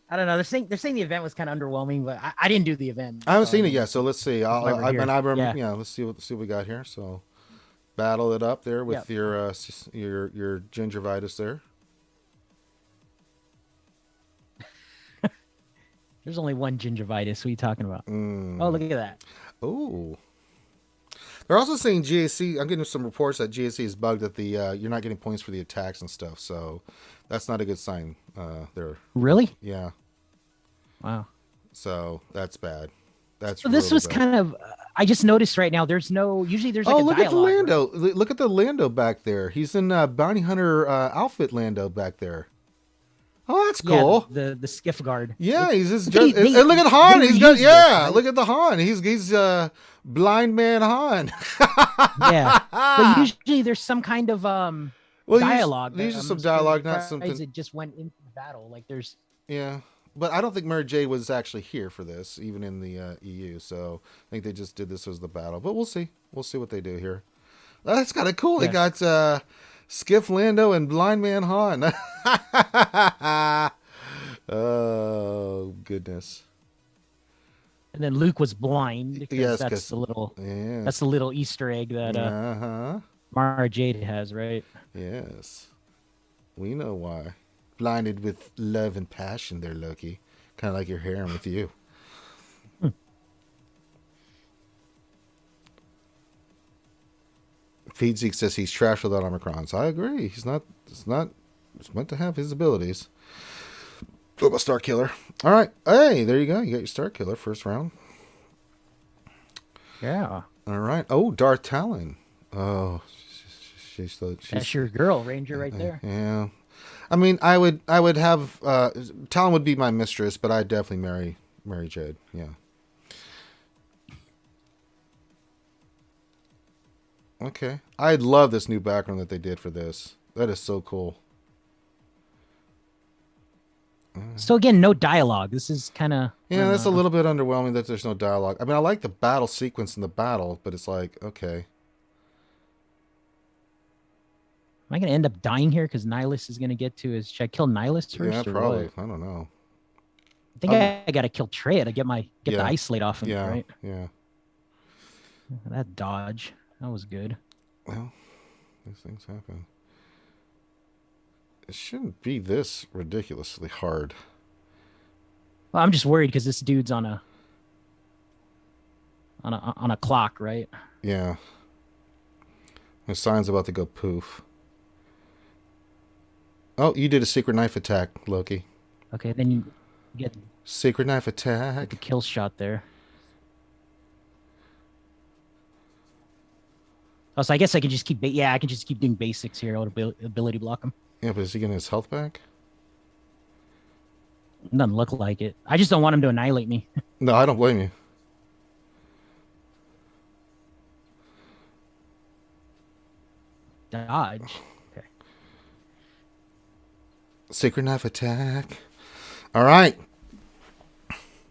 I don't know. They're saying the event was kind of underwhelming, but I didn't do the event. I haven't seen it yet, so let's see. Let's see what we got here. So, battle it up there with your gingivitis there. There's only one gingivitis. What are you talking about? Oh, look at that. Oh. They're also saying GAC. I'm getting some reports that GAC is bugged, that the you're not getting points for the attacks and stuff. So that's not a good sign. There. Really? Yeah. Wow. So that's bad. That's. So this really was bad. kind of. I just noticed right now. There's no. Usually there's like a look dialogue. at the Lando. Look at the Lando back there. He's in Bounty Hunter outfit. Lando back there. Oh, that's cool. Yeah, the skiff guard. Yeah, he's just. And look at Han. He's got. Yeah, look at the Han. He's blind man Han. Yeah, but usually there's some kind of dialogue. There's just some dialogue, not something. It just went into the battle. Like there's. Yeah, but I don't think Mary J was actually here for this, even in the EU. So I think they just did this as the battle. But we'll see. We'll see what they do here. That's kind of cool. Yeah. They got Skiff Lando and Blind Man Han. Oh goodness. And then Luke was blind because Yes, that's the little Easter egg that Mara Jade has, right? Yes. We know why. Blinded with love and passion there, Loki. Kind of like your harem with you. Feedseek says he's trash without Omicrons. I agree. He's not. It's meant to have his abilities. What about Starkiller? All right. Hey, there you go. You got your Starkiller first round. Yeah. All right. Oh, Darth Talon. Oh, she's that's your girl, Ranger, right there. Yeah. I mean, I would have Talon would be my mistress, but I'd definitely marry Jade. Yeah. Okay. I love this new background that they did for this. That is so cool. So again, no dialogue. This is kind of that's a little bit underwhelming that there's no dialogue. I mean, I like the battle sequence in the battle, but it's like, okay. Am I going to end up dying here because Nihilus is going to get to his... Should I kill Nihilus first? Yeah, or probably. What? I don't know. I think I got to kill Treya to get the isolate off him, right? Yeah. That dodge. That was good. Well, these things happen. It shouldn't be this ridiculously hard. Well, I'm just worried because this dude's on a clock, right? Yeah. His sign's about to go poof. Oh, you did a secret knife attack, Loki. Okay, then you get Secret knife the attack. kill shot there. Oh, so I guess I can just keep. Yeah, I can just keep doing basics here. I'll ability block him. Yeah, but is he getting his health back? Doesn't look like it. I just don't want him to annihilate me. No, I don't blame you. Dodge. Okay. Secret knife attack. All right.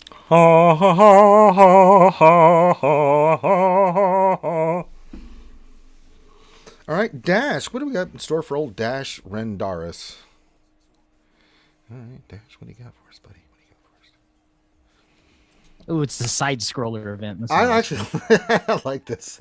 Ha ha ha ha ha ha ha ha. All right, Dash. What do we got in store for old Dash Rendaris? All right, Dash. What do you got for us, buddy? What do you got for us? Oh, it's the side scroller event. This I is actually I like this.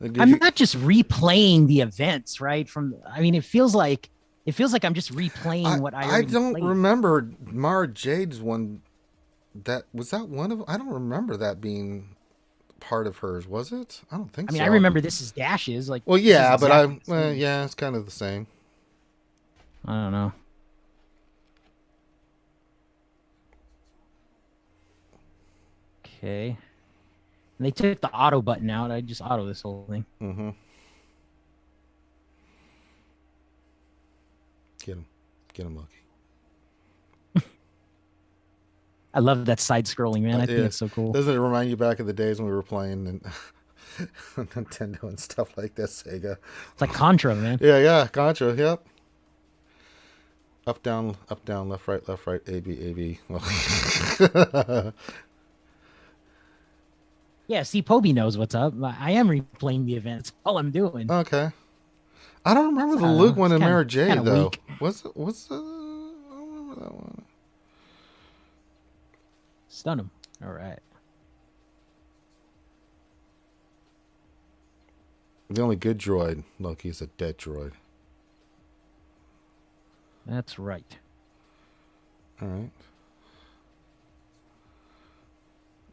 I'm not just replaying the events, right? I mean, it feels like I'm just replaying what I already don't played. remember Mara Jade's one. That one of. I don't remember that being part of hers, was it? I don't think so. I mean, I remember this is Dash's. Like, well, yeah, but exactly yeah, it's kind of the same. I don't know. Okay. And they took the auto button out. I just auto this whole thing. Mm-hmm. Get him, Loki. I love that side scrolling, man. I think it's so cool. Doesn't it remind you back of the days when we were playing and Nintendo and stuff like that, Sega? It's like Contra, man. Yeah, Contra, yep. Up, down, left, right, A, B, A, B. Well, yeah, see, Poby knows what's up. I am replaying the events. All I'm doing. okay. I don't remember the Luke one and Mara Jade, though. Weak. I don't remember that one. Stun him. All right. The only good droid, Loki, is a dead droid. That's right. All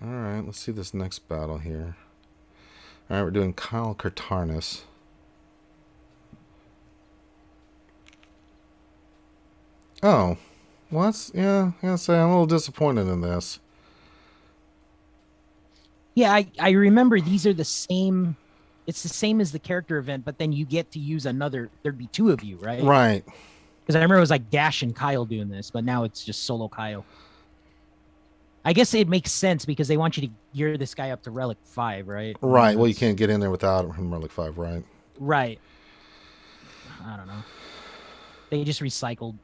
right, let's see this next battle here. All right, we're doing Kyle Katarnis. Oh, well, I'm a little disappointed in this. Yeah, I remember these are the same. It's the same as the character event, but then you get to use another. There'd be two of you, right? Right. Because I remember it was like Dash and Kyle doing this, but now it's just solo Kyle. I guess it makes sense because they want you to gear this guy up to Relic 5, right? Right. Well, you can't get in there without him Relic 5, right? Right. I don't know. They just recycled.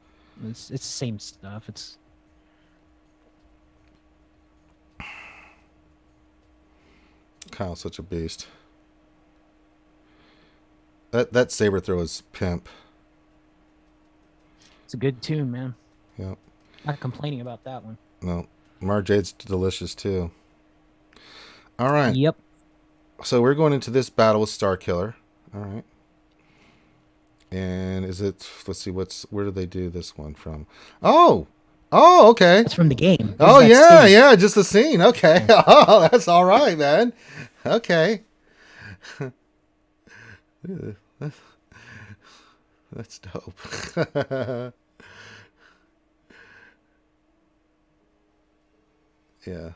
It's the same stuff. It's Kyle's such a beast. That saber throw is pimp. It's a good tune, man. Yep. Not complaining about that one. No. Mara Jade's delicious too. All right. Yep. So we're going into this battle with Starkiller. All right. And let's see, where do they do this one from? Oh, okay. It's from the game. Oh, yeah, just the scene. Okay. Yeah. Oh, that's all right, man. Okay. That's dope. Yeah.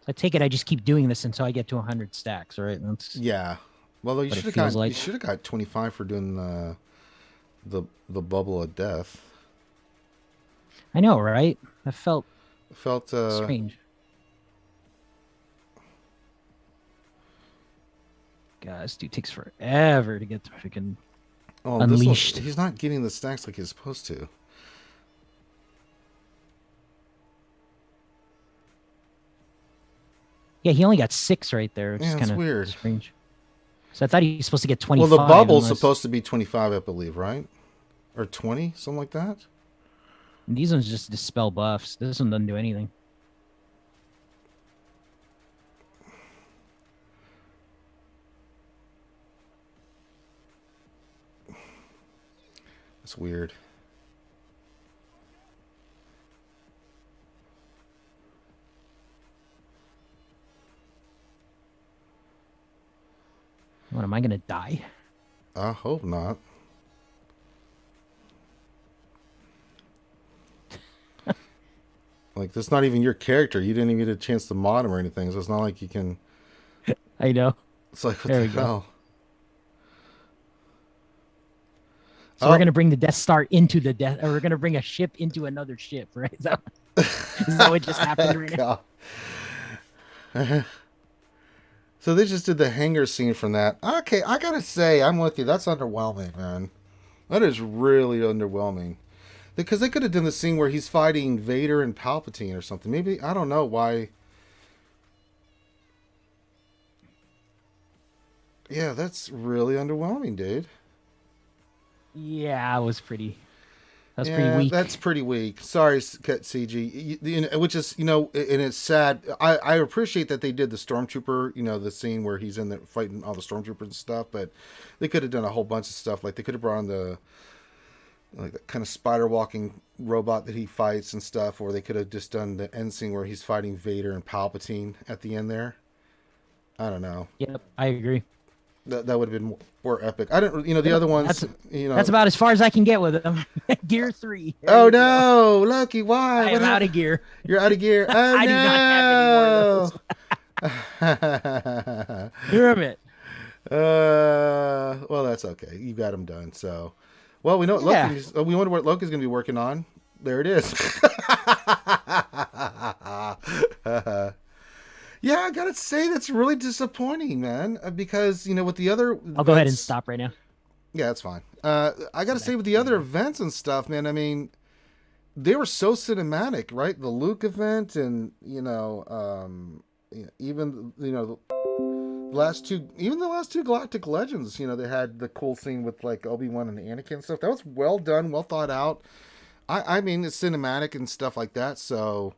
I take it I just keep doing this until I get to 100 stacks, right? Yeah. Well, you should have got 25 for doing the bubble of death. I know, right? That felt strange. God, this dude takes forever to get to freaking unleashed. He's not getting the stacks like he's supposed to. Yeah, he only got 6 right there. It's kind of weird. Strange. So I thought he was supposed to get 25. Well, the bubble's supposed to be 25, I believe, right? Or 20, something like that. And these ones just dispel buffs. This one doesn't do anything. It's weird. What, am I gonna die? I hope not. Like, that's not even your character. You didn't even get a chance to mod him or anything, so it's not like you can... I know. It's like, what There the we go. hell? So we're gonna bring the Death Star into the Death, or we're gonna bring a ship into another ship, right? Is that what just happened right now? So they just did the hangar scene from that. Okay, I gotta say, I'm with you. That's underwhelming, man. That is really underwhelming. Because they could have done the scene where he's fighting Vader and Palpatine or something. Maybe, I don't know why. Yeah, that's really underwhelming, dude. Yeah, it was pretty. That was Yeah, pretty weak. that's pretty weak. Sorry, CG. Which is, and it's sad. I appreciate that they did the Stormtrooper, the scene where he's in there fighting all the Stormtroopers and stuff, but they could have done a whole bunch of stuff. Like, they could have brought on the kind of spider walking robot that he fights and stuff, or they could have just done the end scene where he's fighting Vader and Palpatine at the end there. I don't know. Yep, I agree. That would have been more epic. I don't, the other ones, That's about as far as I can get with them. Gear 3. There Oh you go. no, Lucky, why? I am out of gear. You're out of gear. Oh, I do not have any more of those. Damn it. Well, that's okay. You got them done. So, well, we know what Yeah. we wonder what Loki's going to be working on. There it is. Yeah, I gotta say that's really disappointing, man. Because with the other, I'll go ahead and stop right now. Yeah, that's fine. I gotta say with the other events and stuff, man. I mean, they were so cinematic, right? The Luke event, and even the last two Galactic Legends. They had the cool scene with like Obi-Wan and Anakin and stuff. That was well done, well thought out. I mean, it's cinematic and stuff like that. So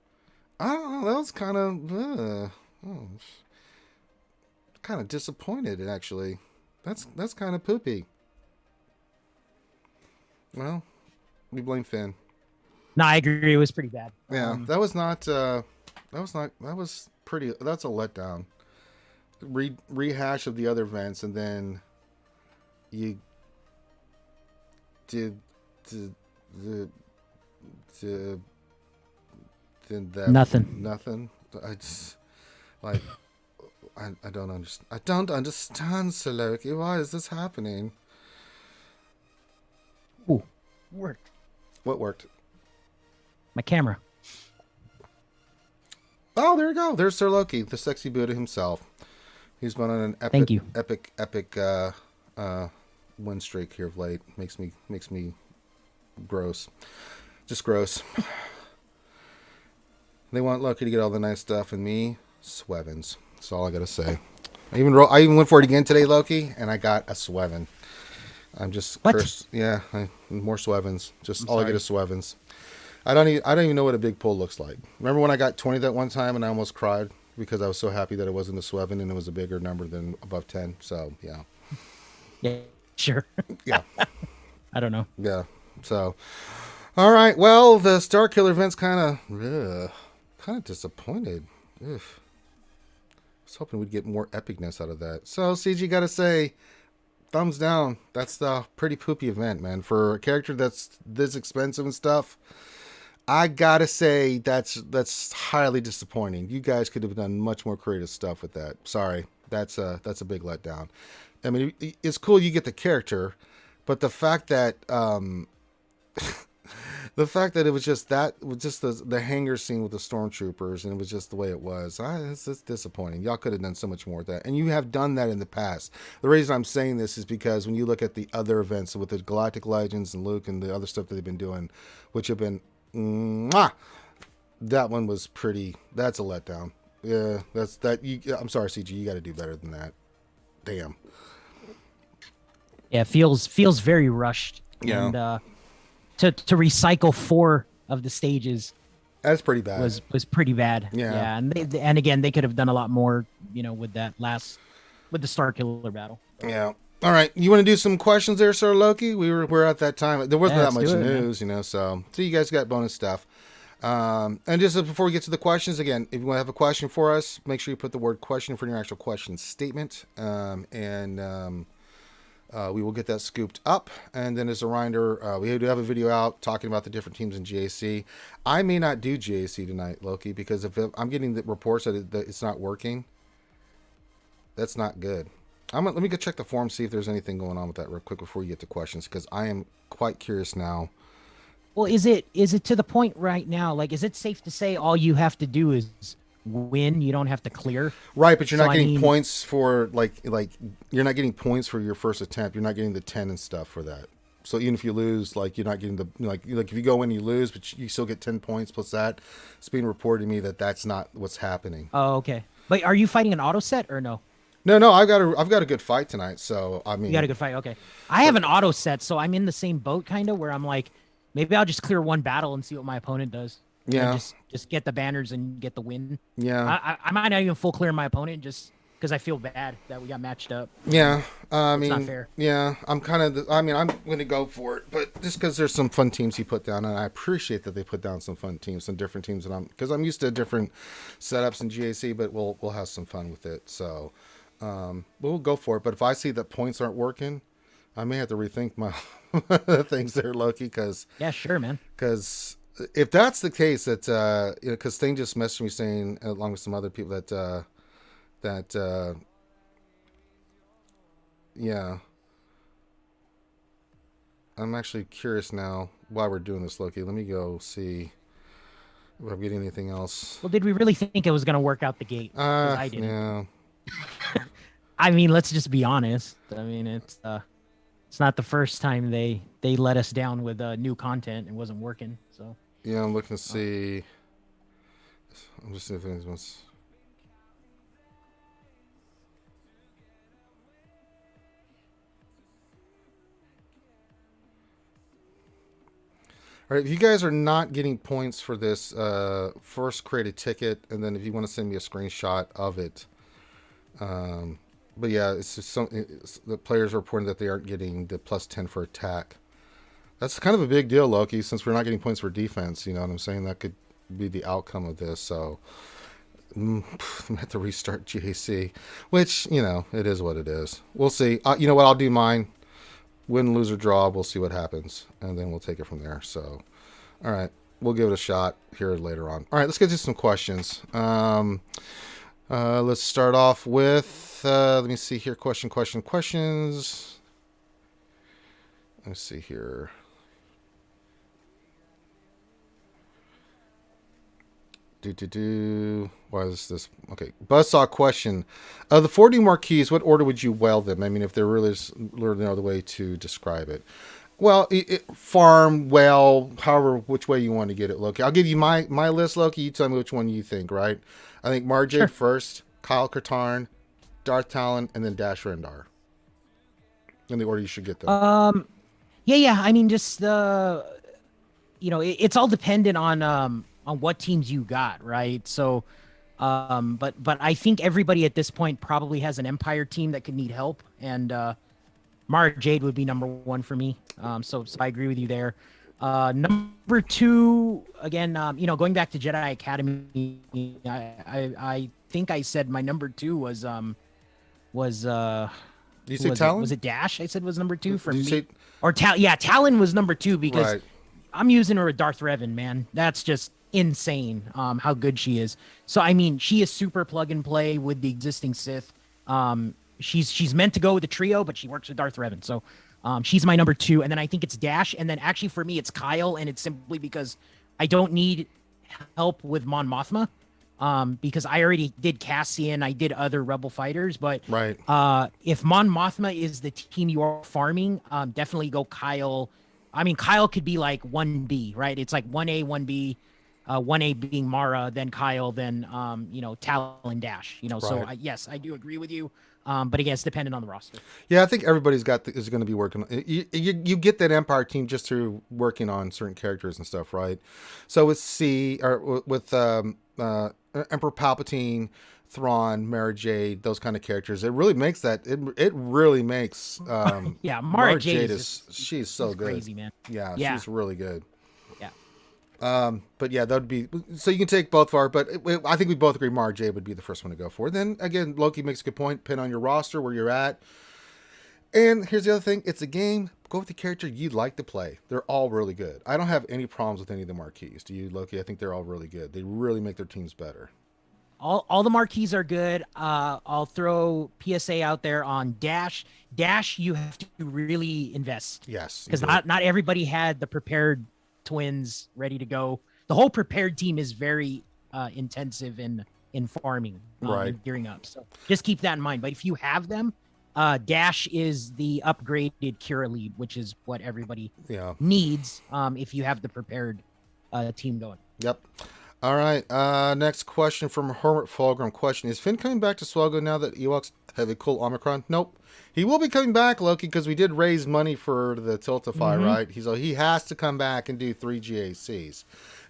I don't know. That was kind of. Kind of disappointed, actually. That's kind of poopy. Well, we blame Finn. No, I agree. It was pretty bad. Yeah, that was pretty. That's a letdown. Rehash of the other events, and then you did nothing. I just. Like, I don't understand. I don't understand, Saloki. Why is this happening? Ooh, worked. What worked? My camera. Oh, there you go. There's Sir Loki, the sexy Buddha himself. He's been on an epic win streak here of late. Makes me gross. Just gross. They want Loki to get all the nice stuff, and me. Swevens. That's all I gotta say. I even went for it again today, Loki, and I got a Sweven. I'm just cursed. Yeah, more Swevens. Just all I get is Swevens. I don't even know what a big pull looks like. Remember when I got 20 that one time and I almost cried because I was so happy that it wasn't a Sweven and it was a bigger number than above 10. So yeah. Yeah, sure. Yeah. I don't know. Yeah. So, all right. Well, the Starkiller event's kind of disappointed. Ugh. I was hoping we'd get more epicness out of that. So, CG, gotta say, thumbs down. That's the pretty poopy event, man. For a character that's this expensive and stuff, I gotta say that's highly disappointing. You guys could have done much more creative stuff with that. Sorry, that's a big letdown. I mean, it's cool you get the character, but the fact that it was just the hangar scene with the stormtroopers, and it was just the way it was. It's disappointing. Y'all could have done so much more with that, and you have done that in the past. The reason I'm saying this is because when you look at the other events with the Galactic Legends and Luke and the other stuff that they've been doing, which have been, that one was pretty. That's a letdown. Yeah, that's that. I'm sorry, CG. You got to do better than that. Damn. Yeah, it feels very rushed. Yeah. And, to recycle 4 of the stages, that's pretty bad. Was pretty bad. Yeah. And again, they could have done a lot more, with the Starkiller battle. Yeah. All right, you want to do some questions there, Sir Loki? We're at that time. There wasn't that much news, so you guys got bonus stuff. And just before we get to the questions, again, if you want to have a question for us, make sure you put the word question for your actual question statement. We will get that scooped up. And then as a reminder, we do have a video out talking about the different teams in GAC. I may not do GAC tonight, Loki, because if I'm getting the reports that it's not working, that's not good. Let me go check the forum, see if there's anything going on with that real quick before you get to questions, because I am quite curious now. Well, is it to the point right now? Like, is it safe to say all you have to do is win? You don't have to clear, right? But you're not getting points for like you're not getting points for your first attempt. You're not getting the 10 and stuff for that. So even if you lose, like you're not getting the like if you go in, you lose, but you still get 10 points plus that. It's being reported to me that that's not what's happening. Oh, okay. But are you fighting an auto set or no? No, I've got a good fight tonight. So I mean, you got a good fight. Okay, I have an auto set, so I'm in the same boat kind of where I'm like, maybe I'll just clear one battle and see what my opponent does. Yeah, just get the banners and get the win. Yeah, I might not even full clear my opponent just because I feel bad that we got matched up. Yeah, I mean, it's not fair. Yeah, I'm going to go for it, but just because there's some fun teams he put down, and I appreciate that they put down some fun teams, some different teams, because I'm used to different setups in GAC, but we'll have some fun with it. So we'll go for it. But if I see that points aren't working, I may have to rethink my things there, Loki. Because yeah, sure, man. Because if that's the case, that because Thing just messaged me saying, along with some other people, that yeah, I'm actually curious now why we're doing this, Loki. Let me go see if I'm getting anything else. Well, did we really think it was going to work out the gate? I didn't. Yeah. I mean, let's just be honest. I mean, it's not the first time they let us down with new content and wasn't working. So yeah, I'm looking to see. I'm just seeing if anyone's. All right, if you guys are not getting points for this, first create a ticket, and then if you want to send me a screenshot of it. But yeah, it's just the players are reporting that they aren't getting the +10 for attack. That's kind of a big deal, Loki, since we're not getting points for defense. You know what I'm saying? That could be the outcome of this. So I'm gonna have to restart GAC, which, it is what it is. We'll see. You know what? I'll do mine. Win, lose, or draw. We'll see what happens, and then we'll take it from there. So, all right, we'll give it a shot here later on. All right, let's get to some questions. Let's start off with, let me see here. Questions. Let's see here. Why is this? Okay. Buzzsaw question. The 4D marquees, what order would you weld them? I mean, if there really is no other way to describe it. Well, farm, however, which way you want to get it, Loki. I'll give you my list, Loki. You tell me which one you think, right? I think Marjade first, Kyle Katarn, Darth Talon, and then Dash Rendar. In the order you should get them. Yeah. I mean, just it's all dependent on what teams you got, right? So, but I think everybody at this point probably has an Empire team that could need help, and Mara Jade would be number one for me. So I agree with you there. Number two, again, going back to Jedi Academy, I think I said my number two was Did you say Talon? Was it Dash? I said was number two for me. Say... Or Talon was number two because I'm using her with Darth Revan, man. That's just insane how good she is. So I mean, she is super plug and play with the existing Sith. She's meant to go with the trio, but she works with Darth Revan. So she's my number two, and then I think it's Dash, and then actually for me it's Kyle, and it's simply because I don't need help with Mon Mothma, because I already did Cassian, I did other Rebel fighters, but if Mon Mothma is the team you are farming, definitely go Kyle. I mean, Kyle could be like 1B, right? It's like 1A, 1B. 1A being Mara, then Kyle, then Talon, Dash. So yes, I do agree with you. But again, it's dependent on the roster. Yeah, I think everybody's is going to be working. You get that Empire team just through working on certain characters and stuff, right? So with Emperor Palpatine, Thrawn, Mara Jade, those kind of characters, it really makes that. It really makes. Mara Jade she's so good. Crazy, man. Yeah, she's really good. But yeah, that would be, so you can take both far, but I think we both agree Mara Jade would be the first one to go for. Then again, Loki makes a good point, pin on your roster where you're at. And here's the other thing, it's a game, go with the character you'd like to play. They're all really good. I don't have any problems with any of the marquees. Do you, Loki? I think they're all really good. They really make their teams better. All the marquees are good. I'll throw PSA out there on Dash. Dash, you have to really invest. Yes. Because not everybody had the prepared twins ready to go. The whole prepared team is very intensive in farming, right, and gearing up. So just keep that in mind. But if you have them, Dash is the upgraded Cura lead, which is what everybody needs if you have the prepared team going. Yep. All right. Next question from Hermit Fulgrim. Question: is Finn coming back to SWGOH now that Ewoks have a cool Omicron? Nope. He will be coming back, Loki, because we did raise money for the Tiltify, right? He has to come back and do 3 GACs.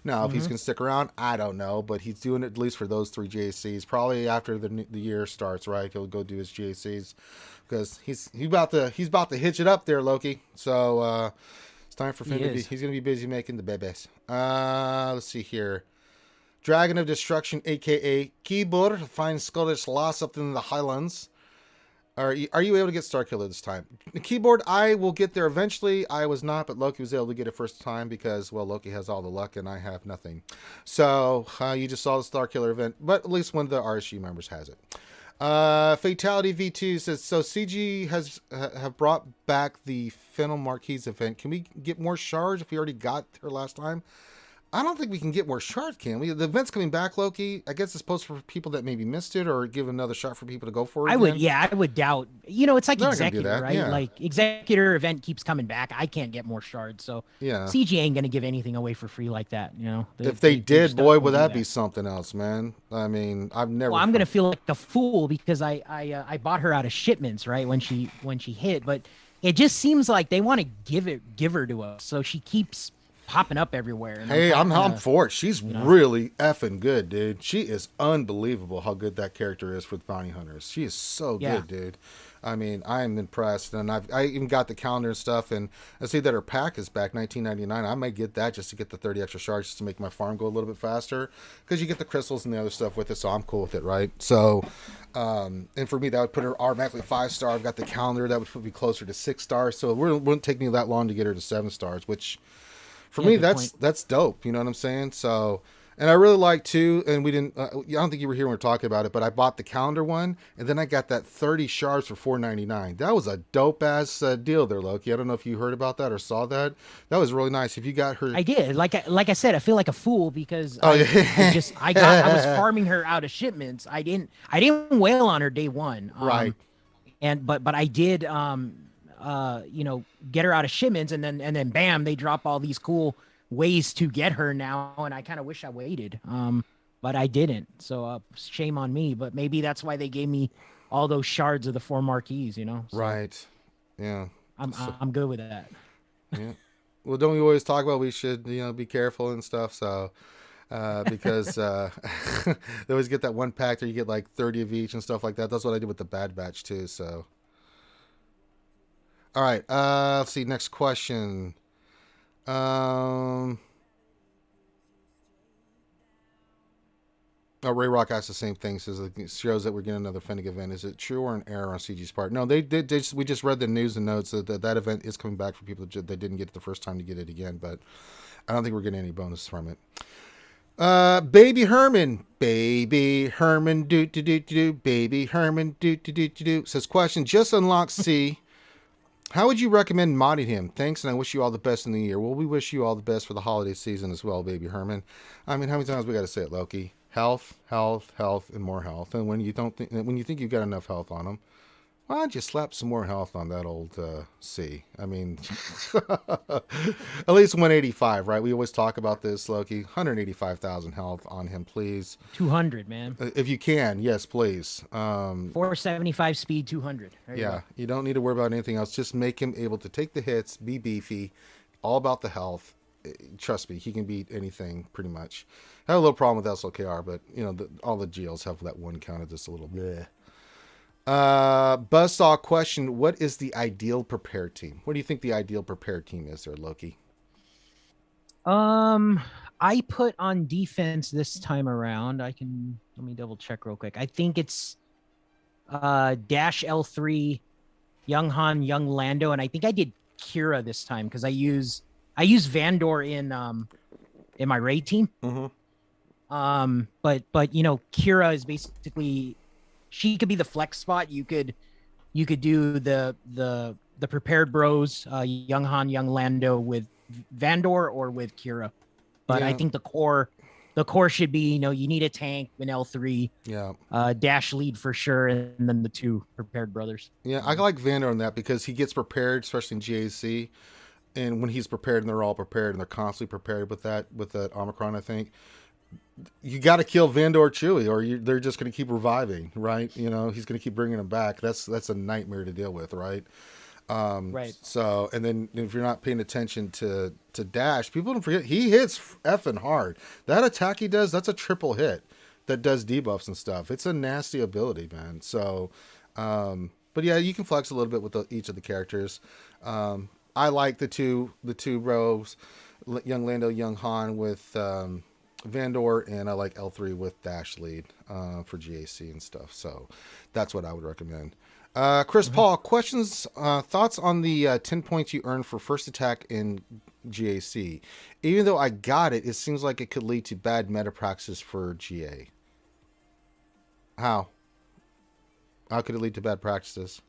Now, if he's going to stick around, I don't know, but he's doing it at least for those 3 GACs. Probably after the year starts, right? He'll go do his GACs because he's about to hitch it up there, Loki. So it's time for Finn to be. He's going to be busy making the bebes. Let's see here. Dragon of Destruction, a.k.a. Keyboard, finds Scottish lost up in the Highlands. Are you able to get Starkiller this time? The Keyboard, I will get there eventually. I was not, but Loki was able to get it first time because, well, Loki has all the luck and I have nothing. So you just saw the Starkiller event, but at least one of the RSG members has it. Fatality V2 says, so CG have brought back the Final Marquees event. Can we get more shards if we already got there last time? I don't think we can get more shards, can we? The event's coming back, Loki. I guess it's supposed for people that maybe missed it or give another shot for people to go for it. I would doubt. It's like Executor, right? Yeah. Like Executor event keeps coming back. I can't get more shards, so CG ain't gonna give anything away for free like that. If they did, boy, would that be something else, man. I mean, I've never. Well, I'm gonna feel like the fool because I bought her out of shipments, right, when she hit, but it just seems like they want to give her to us, so she keeps popping up everywhere. And hey, I'm for it. She's really effing good, dude. She is unbelievable how good that character is for the bounty hunters. She is so good, dude. I mean, I am impressed, and I even got the calendar and stuff, and I see that her pack is back $19.99. I might get that just to get the 30 extra shards just to make my farm go a little bit faster because you get the crystals and the other stuff with it, so I'm cool with it, right? So, and for me, that would put her automatically 5-star. I've got the calendar that would put me closer to 6 stars, so it wouldn't take me that long to get her to 7 stars, which for me, that's dope. You know what I'm saying? So, and I really like too, and we didn't, I don't think you were here when we were talking about it, but I bought the calendar one, and then I got that 30 shards for $4.99. That was a dope ass deal there, Loki. I don't know if you heard about that or saw that. That was really nice. If you got her, I did. Like I said, I feel like a fool because I was farming her out of shipments. I didn't wail on her day one. Right. But I did. Get her out of shipments, and then bam, they drop all these cool ways to get her now, and I kind of wish I waited, but I didn't. So shame on me. But maybe that's why they gave me all those shards of the 4 marquees. So right? Yeah, I'm good with that. Yeah. Well, don't we always talk about we should be careful and stuff? So. Because they always get that one pack that you get like 30 of each and stuff like that. That's what I did with the Bad Batch too. So. All right, let's see. Next question. Ray Rock asked the same thing. Says it shows that we're getting another Fennec event. Is it true or an error on CG's part? No, they did. We just read the news and notes that event is coming back for people that didn't get it the first time to get it again. But I don't think we're getting any bonus from it. Baby Herman, Baby Herman, Baby Herman, says question. Just unlocked C. How would you recommend modding him? Thanks, and I wish you all the best in the year. Well, we wish you all the best for the holiday season as well, Baby Herman. I mean, how many times we got to say it, Loki? Health, health, health, and more health. And when you think you've got enough health on him, why don't you slap some more health on that old C? I mean, at least 185, right? We always talk about this, Loki. 185,000 health on him, please. 200, man. If you can, yes, please. 475 speed, 200. You don't need to worry about anything else. Just make him able to take the hits, be beefy, all about the health. Trust me, he can beat anything pretty much. I have a little problem with SLKR, but all the GLs have that one counted just a little bleh. Buzzsaw question: what is the ideal prepared team? What do you think the ideal prepared team is there, Loki? I put on defense this time around. Let me double check real quick. I think it's dash L3, Young Han, Young Lando, and I think I did Kira this time because I use Vandor in my raid team. But Kira is basically, she could be the flex spot. You could do the prepared bros, Young Han, Young Lando with Vandor or with Kira. But I think the core should be, you need a tank, an L3, dash lead for sure, and then the 2 prepared brothers. Yeah, I like Vandor on that because he gets prepared, especially in GAC. And when he's prepared and they're all prepared and they're constantly prepared with that Omicron, I think you got to kill Vandor Chewie or they're just going to keep reviving, right? He's going to keep bringing them back. That's a nightmare to deal with, right? Right. So, and then if you're not paying attention to dash, people don't forget he hits effing hard. That attack he does, that's a triple hit that does debuffs and stuff. It's a nasty ability, man. So, but yeah, you can flex a little bit with each of the characters. I like the two bros, Young Lando, Young Han with Vandor, and I like L3 with dash lead for GAC and stuff. So that's what I would recommend. Chris Paul, questions, thoughts on the 10 points you earned for first attack in GAC. Even though I got it, it seems like it could lead to bad meta practices for GA. How could it lead to bad practices?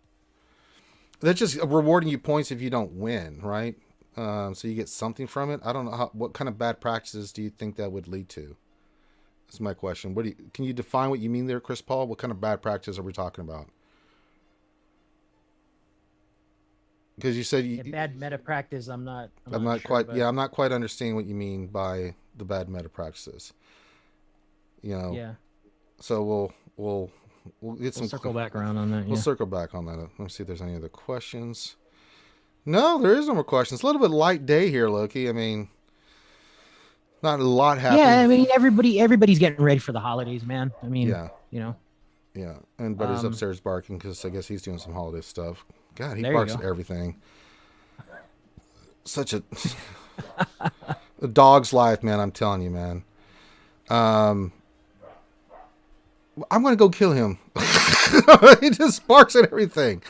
That's just rewarding you points if you don't win, right? So you get something from it. I don't know what kind of bad practices do you think that would lead to? That's my question. Can you define what you mean there, Chris Paul? What kind of bad practice are we talking about? Because you said bad meta practice. I'm not sure, quite. but... Yeah, I'm not quite understanding what you mean by the bad meta practices. Yeah. So we'll get some. Circle back around on that. We'll circle back on that. Let me see if there's any other questions. No, there is no more questions. A little bit light day here, Loki. I mean, not a lot happening. Yeah, I mean everybody's getting ready for the holidays, man. I mean, yeah. Yeah, and Buddy's upstairs barking because I guess he's doing some holiday stuff. God, he there barks at everything. Such a dog's life, man. I'm telling you, man. I'm gonna go kill him. He just barks at everything.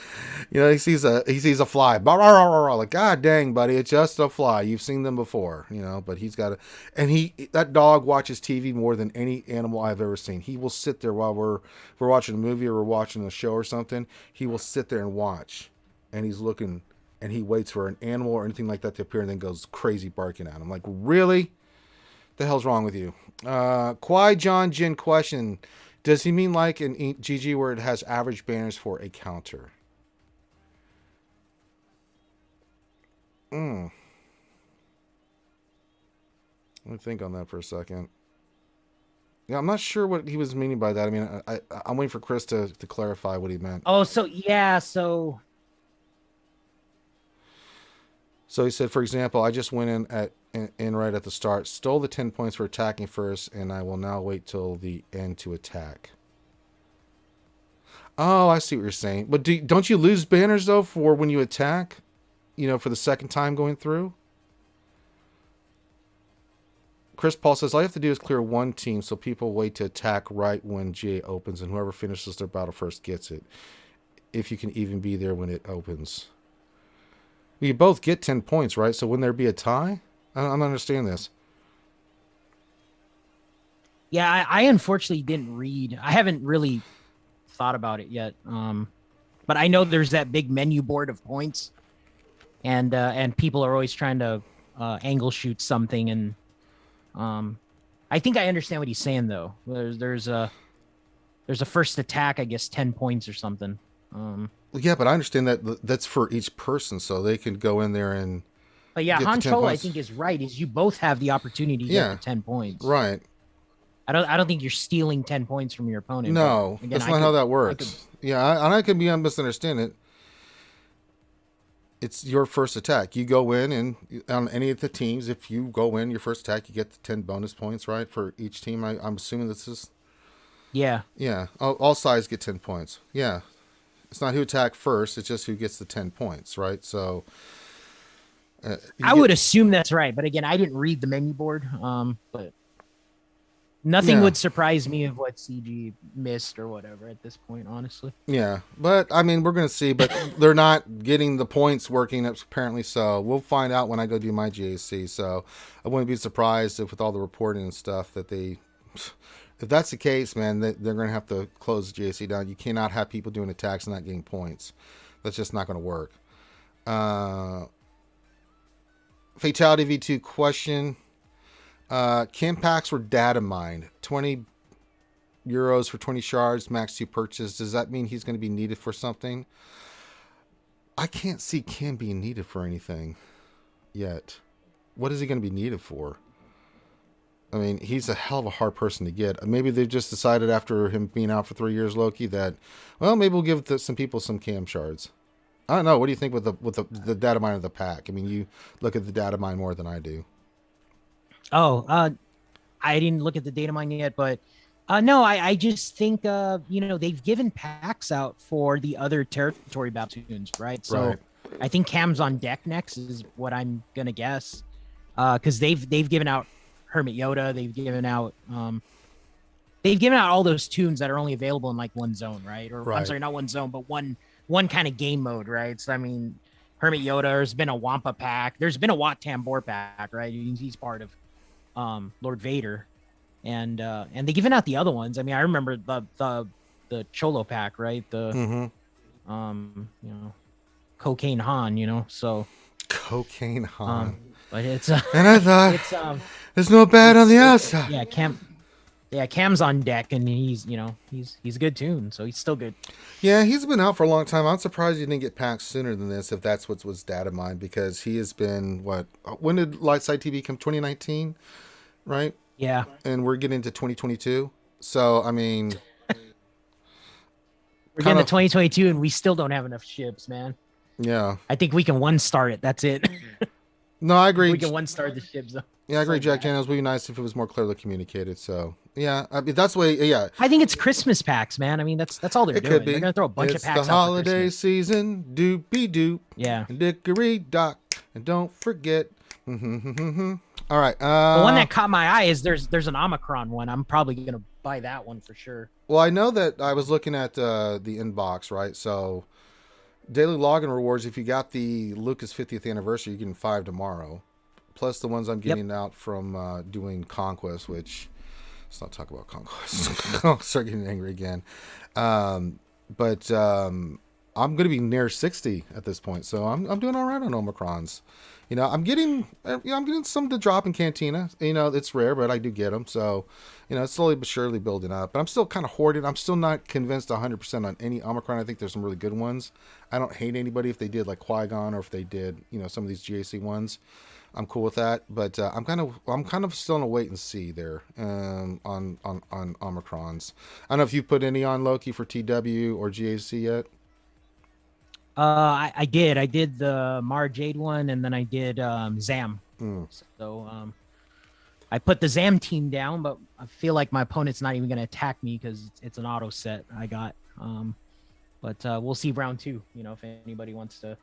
He sees a fly. Like, God dang, buddy, it's just a fly. You've seen them before, but he's got that dog watches TV more than any animal I've ever seen. He will sit there while we're watching a movie or we're watching a show or something. He will sit there and watch, and he's looking, and he waits for an animal or anything like that to appear and then goes crazy barking at him. Like, really? The hell's wrong with you? Kwai John Jin question. Does he mean like in GG where it has average banners for a counter? Let me think on that for a second. Yeah, I'm not sure what he was meaning by that. I mean, I'm waiting for Chris to clarify what he meant. Oh, so yeah, so he said, for example, I just went in right at the start, stole the 10 points for attacking first, and I will now wait till the end to attack. Oh, I see what you're saying. But don't you lose banners though for when you attack? For the second time going through? Chris Paul says, all you have to do is clear one team so people wait to attack right when GA opens, and whoever finishes their battle first gets it. If you can even be there when it opens. You both get 10 points, right? So wouldn't there be a tie? I don't understand this. yeah, I unfortunately didn't read. I haven't really thought about it yet. But I know there's that big menu board of points. And people are always trying to angle shoot something, and I think I understand what he's saying though. There's a first attack, I guess 10 points or something. Yeah, but I understand that's for each person, so they can go in there and. But yeah, Han Cholo, I think is right. Is you both have the opportunity to get the 10 points. Right. I don't think you're stealing 10 points from your opponent. No, again, that's not how that works. I could be misunderstanding it. It's your first attack. You go in, and on any of the teams, if you go in your first attack, you get the 10 bonus points, right, for each team. I'm assuming this is. Yeah. Yeah. All sides get 10 points. Yeah. It's not who attacked first. It's just who gets the 10 points, right? So, You I get- would assume that's right, but again, I didn't read the menu board. But nothing Yeah. would surprise me of what CG missed or whatever at this point, honestly. Yeah, but I mean, we're gonna see. But they're not getting the points working. Apparently, so we'll find out when I go do my GAC. So I wouldn't be surprised if, with all the reporting and stuff, that they, if that's the case, man, they're gonna have to close the GAC down. You cannot have people doing attacks and not getting points. That's just not gonna work. Fatality V2 question. Chem packs were data mined. 20 euros for 20 shards, max 2 purchase. Does that mean he's going to be needed for something? I can't see Chem being needed for anything yet. What is he going to be needed for? I mean, he's a hell of a hard person to get. Maybe they've just decided after him being out for 3 years, Loki, that, well, maybe we'll give some people some Chem shards. I don't know. What do you think with the data mine of the pack? I mean, you look at the data mine more than I do. Oh, I didn't look at the data mine yet, but no, I just think they've given packs out for the other territory battalions, right? So Right. I think Cam's on deck next is what I'm gonna guess, because they've given out Hermit Yoda, they've given out all those tunes that are only available in like one zone, right? Or Right. I'm sorry, not one zone, but one kind of game mode, right? So I mean, Hermit Yoda, there's been a Wampa pack, there's been a Wat Tambor pack, right? He's part of Lord Vader, and they given out the other ones. I mean, I remember the Cholo pack, right? The Cocaine Han, so Cocaine Han. but it's And I thought, it's there's no bad on the outside. Cam's on deck, and he's a good tune, so he's still good. Yeah, he's been out for a long time. I'm surprised he didn't get packed sooner than this, if that's what was data mined, because he has been, when did Lightside TV come? 2019, right? Yeah, And we're getting into 2022. So, I mean, we're kind getting to of- 2022, and we still don't have enough ships, man. yeah. I think we can one star it. That's it. No, I agree. We can one star the ships. Yeah, I agree, so Jack bad. Daniels. Would be nice if it was more clearly communicated. So, yeah, I mean, that's the way, yeah. I think it's Christmas packs, man. I mean, that's all they're It doing. could be. They're gonna throw a bunch It's of packs the out for holiday Christmas. season. Doopy doop. Yeah. And dickory dock. And don't forget. All right. The one that caught my eye is there's an Omicron one. I'm probably gonna buy that one for sure. Well, I know that I was looking at the inbox, right? So, daily login rewards, if you got the Lucas 50th anniversary, you're getting 5 tomorrow. Plus the ones I'm getting out from doing Conquest, which, let's not talk about Conquest. I'll start getting angry again. But I'm going to be near 60 at this point. So I'm doing all right on Omicrons. I'm getting some to drop in Cantina. It's rare, but I do get them. So, it's slowly but surely building up. But I'm still kind of hoarded. I'm still not convinced 100% on any Omicron. I think there's some really good ones. I don't hate anybody if they did like Qui-Gon, or if they did, some of these GAC ones. I'm cool with that. But I'm kind of still in a wait and see there on Omicrons. I don't know if you put any on Loki for TW or GAC yet. I did the Mara Jade one, and then I did Zam. So I put the Zam team down, but I feel like my opponent's not even going to attack me because it's an auto set I got. But we'll see round 2. If anybody wants to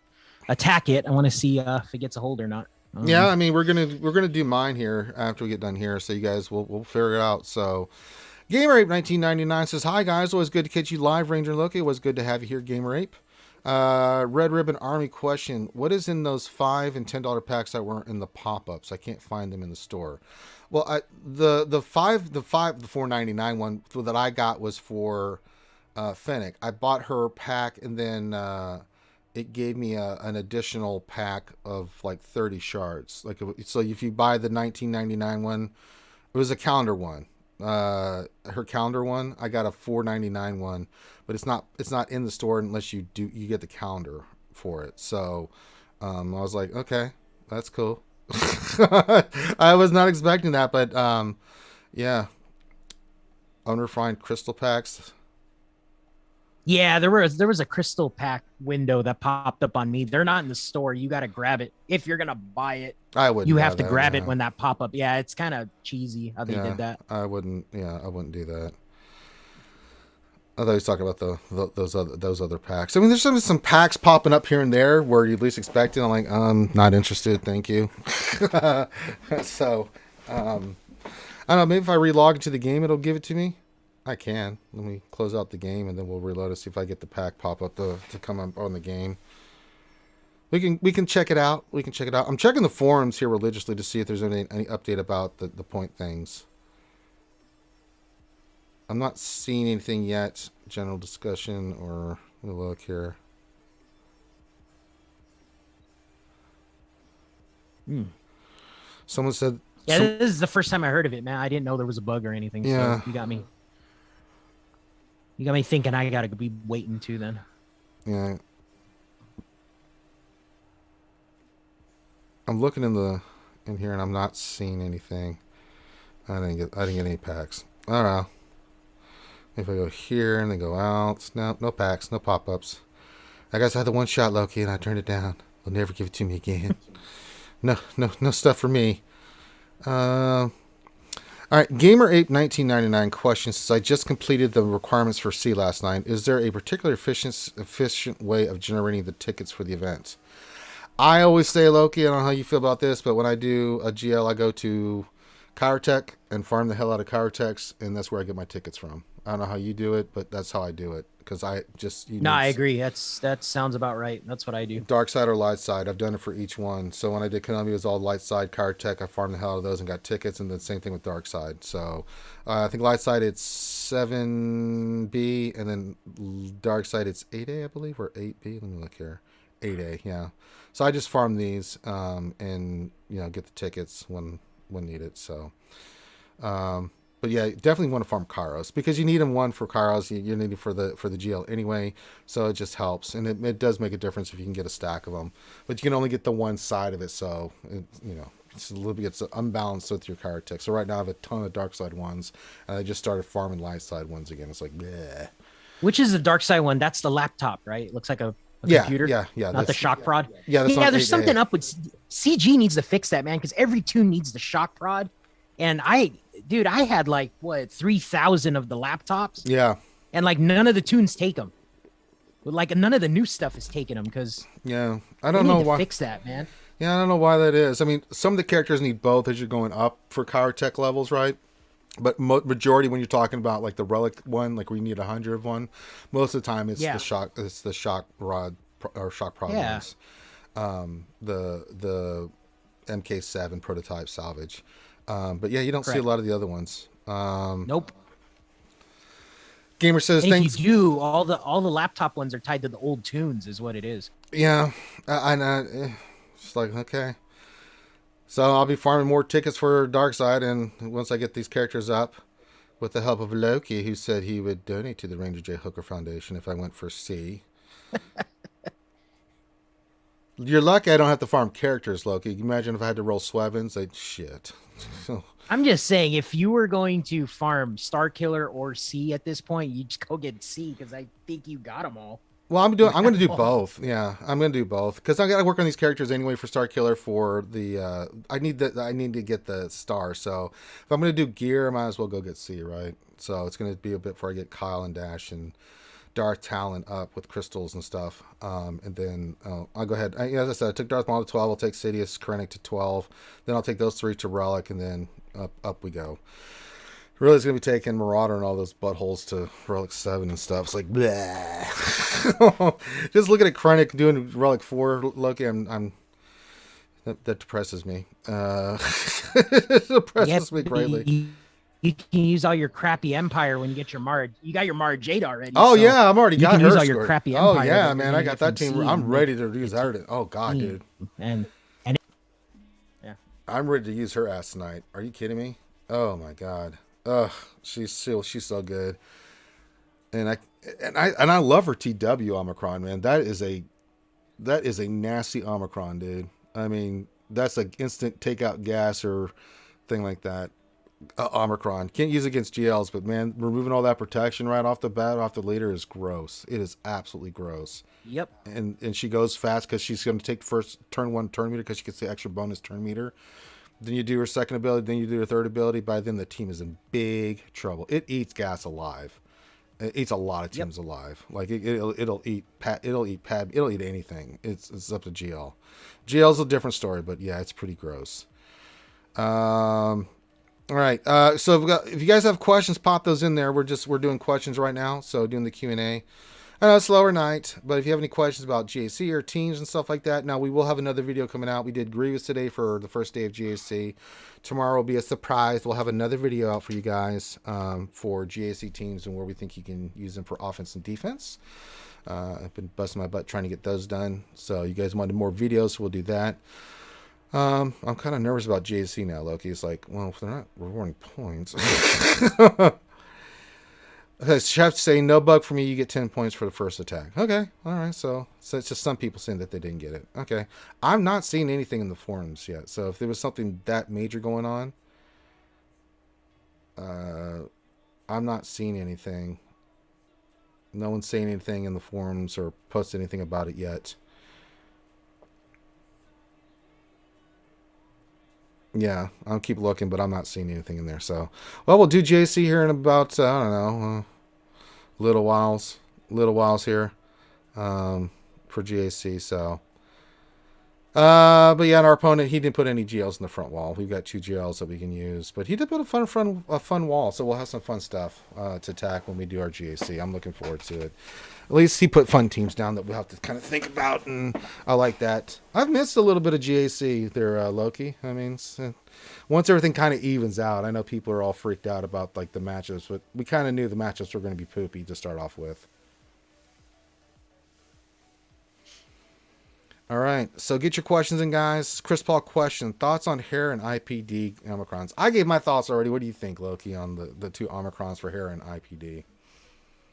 attack it, I want to see if it gets a hold or not. Yeah, I mean, we're gonna do mine here after we get done here, so you guys we'll figure it out. So, GamerApe 1999 says, "Hi guys, always good to catch you live, Ranger Loki. It was good to have you here, GamerApe." Red Ribbon Army question: what is in those $5 and $10 packs that weren't in the pop-ups? I can't find them in the store. Well, the $4.99 one that I got was for Fennec. I bought her pack, and then it gave me an additional pack of like 30 shards. So if you buy the 1999 one, it was a calendar one. Her calendar one, I got a $4.99 one, but it's not in the store unless you get the calendar for it. So I was like, okay, that's cool. I was not expecting that, but yeah, unrefined crystal packs. Yeah, there was a crystal pack window that popped up on me. They're not in the store. You got to grab it if you're gonna buy it. I wouldn't. You have to that, grab yeah. it when that pop up. Yeah, it's kind of cheesy how they did that. I wouldn't do that. I thought he was talking about those other packs. I mean, there's some packs popping up here and there where you least expect it. I'm like, not interested, thank you. So, I don't know. Maybe if I relog into the game, it'll give it to me. I can. Let me close out the game and then we'll reload it. See if I get the pack pop up to come up on the game. We can check it out. We can check it out. I'm checking the forums here religiously to see if there's any update about the point things. I'm not seeing anything yet. General discussion or let me look here. Someone said. Yeah, this is the first time I heard of it, man. I didn't know there was a bug or anything. Yeah. So you got me. You got me thinking I gotta be waiting too then. Yeah. I'm looking in here and I'm not seeing anything. I didn't get any packs. I don't know. If I go here and then go out, no packs, no pop-ups. I guess I had the one shot Loki and I turned it down. They'll never give it to me again. No stuff for me. All right, GamerApe1999 question says, I just completed the requirements for C last night. Is there a particular efficient way of generating the tickets for the event? I always say, Loki, I don't know how you feel about this, but when I do a GL, I go to Chirotech and farm the hell out of Chirotechs, and that's where I get my tickets from. I don't know how you do it, but that's how I do it. Because I agree. That sounds about right. That's what I do. Dark side or light side. I've done it for each one. So when I did Konami, it was all light side. Chirotech, I farmed the hell out of those and got tickets, and then same thing with dark side. So I think light side it's 7B, and then dark side it's 8A, I believe, or 8B. Let me look here. 8A, yeah. So I just farm these and get the tickets when needed. So. But yeah, definitely want to farm Kairos because you need them one for Kairos. You need it for the GL anyway, so it just helps, and it does make a difference if you can get a stack of them. But you can only get the one side of it, so it's a little bit unbalanced with your Chirotech. So right now I have a ton of dark side ones, and I just started farming light side ones again. It's like, bleh. Which is the dark side one? That's the laptop, right? It looks like a computer. Yeah. Not the shock prod. Yeah, there's something up with CG needs to fix that, man, because every tune needs the shock prod, and I had 3,000 of the laptops. Yeah. And none of the tunes take them. None of the new stuff is taking them because. Yeah, I don't know why. Fix that, man. Yeah, I don't know why that is. I mean, some of the characters need both as you're going up for Chirotech levels, right? But majority when you're talking about the relic one, where you need 100 of one, most of the time it's the shock rod or shock prod ones. The MK7 prototype salvage. But yeah, you don't see a lot of the other ones. Nope. Gamer says, and thanks. If you do, all the laptop ones are tied to the old tunes, is what it is. Yeah, I know. It's okay. So I'll be farming more tickets for Darkside, and once I get these characters up, with the help of Loki, who said he would donate to the Ranger J. Hooker Foundation if I went for C. You're lucky I don't have to farm characters, Loki. Imagine if I had to roll Swevens. Shit. I'm just saying, if you were going to farm Starkiller or C at this point, you just go get C because I think you got them all. Well, I'm going to do both. Yeah, I'm going to do both because I got to work on these characters anyway for Starkiller. For the I need to get the star. So if I'm going to do gear, I might as well go get C, right? So it's going to be a bit before I get Kyle and Dash and Darth Talon up with crystals and stuff. And then I'll go ahead. As I said, I took Darth Maul to 12. I'll take Sidious, Krennic to 12. Then I'll take those three to Relic, and then up we go. Really, it's going to be taking Marauder and all those buttholes to Relic 7 and stuff. It's like, bleh. Just looking at Krennic doing Relic 4, Loki, that depresses me. It depresses me greatly. You can use all your crappy Empire when you get your Mara. You got your Mara Jade already. Oh, so yeah, I'm already got her. You can use all your crappy Empire. Oh, yeah, man, I got that team. I'm ready to use her. Oh, God, dude. And yeah. I'm ready to use her ass tonight. Are you kidding me? Oh, my God. Ugh, she's so good. And I love her TW Omicron, man. That is a nasty Omicron, dude. I mean, that's like instant takeout gas or thing like that. Omicron can't use it against GLs, but man, removing all that protection right off the bat, off the leader is gross. It is absolutely gross. Yep. And she goes fast because she's going to take the first turn meter because she gets the extra bonus turn meter. Then you do her second ability, then you do her third ability. By then, the team is in big trouble. It eats gas alive. It eats a lot of teams alive. Like it'll eat anything. It's up to GL. GL's a different story, but yeah, it's pretty gross. All right. So if you guys have questions, pop those in there. We're doing questions right now, so doing the Q&A. I know it's slower night, but if you have any questions about GAC or teams and stuff like that, now we will have another video coming out. We did Grievous today for the first day of GAC. Tomorrow will be a surprise. We'll have another video out for you guys for GAC teams and where we think you can use them for offense and defense. I've been busting my butt trying to get those done. So you guys wanted more videos, so we'll do that. I'm kind of nervous about GAC now, Loki. It's like, well, if they're not rewarding points. Okay, chef saying no bug for me. You get 10 points for the first attack. Okay, all right. So it's just some people saying that they didn't get it. Okay, I'm not seeing anything in the forums yet. So if there was something that major going on, I'm not seeing anything. No one's saying anything in the forums or posted anything about it yet. Yeah, I'll keep looking, but I'm not seeing anything in there. So, well, we'll do JC here in about, I don't know, little whiles here for GAC. So, but yeah, and our opponent, he didn't put any GLs in the front wall. We've got 2 GLs that we can use, but he did put a fun wall. So we'll have some fun stuff to attack when we do our GAC. I'm looking forward to it. At least he put fun teams down that we'll have to kind of think about, and I like that. I've missed a little bit of GAC there, Loki. I mean, once everything kind of evens out, I know people are all freaked out about like the matchups, but we kind of knew the matchups were going to be poopy to start off with. All right, so get your questions in, guys. Chris Paul question: thoughts on hair and IPD Omicrons? I gave my thoughts already. What do you think, Loki, on the 2 Omicrons for hair and IPD?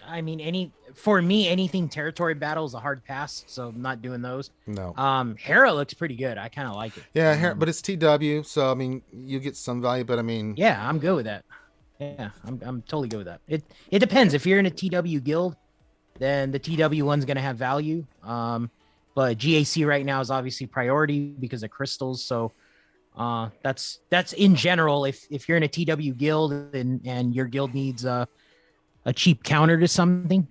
I mean, for me, anything territory battle is a hard pass, so I'm not doing those. No. Hera looks pretty good. I kind of like it. Yeah, but it's TW, so I mean, you get some value, but I mean, yeah, I'm good with that. Yeah, I'm totally good with that. It depends. If you're in a TW guild, then the TW one's gonna have value. But GAC right now is obviously priority because of crystals. So that's in general. If you're in a TW guild and your guild needs a cheap counter to something,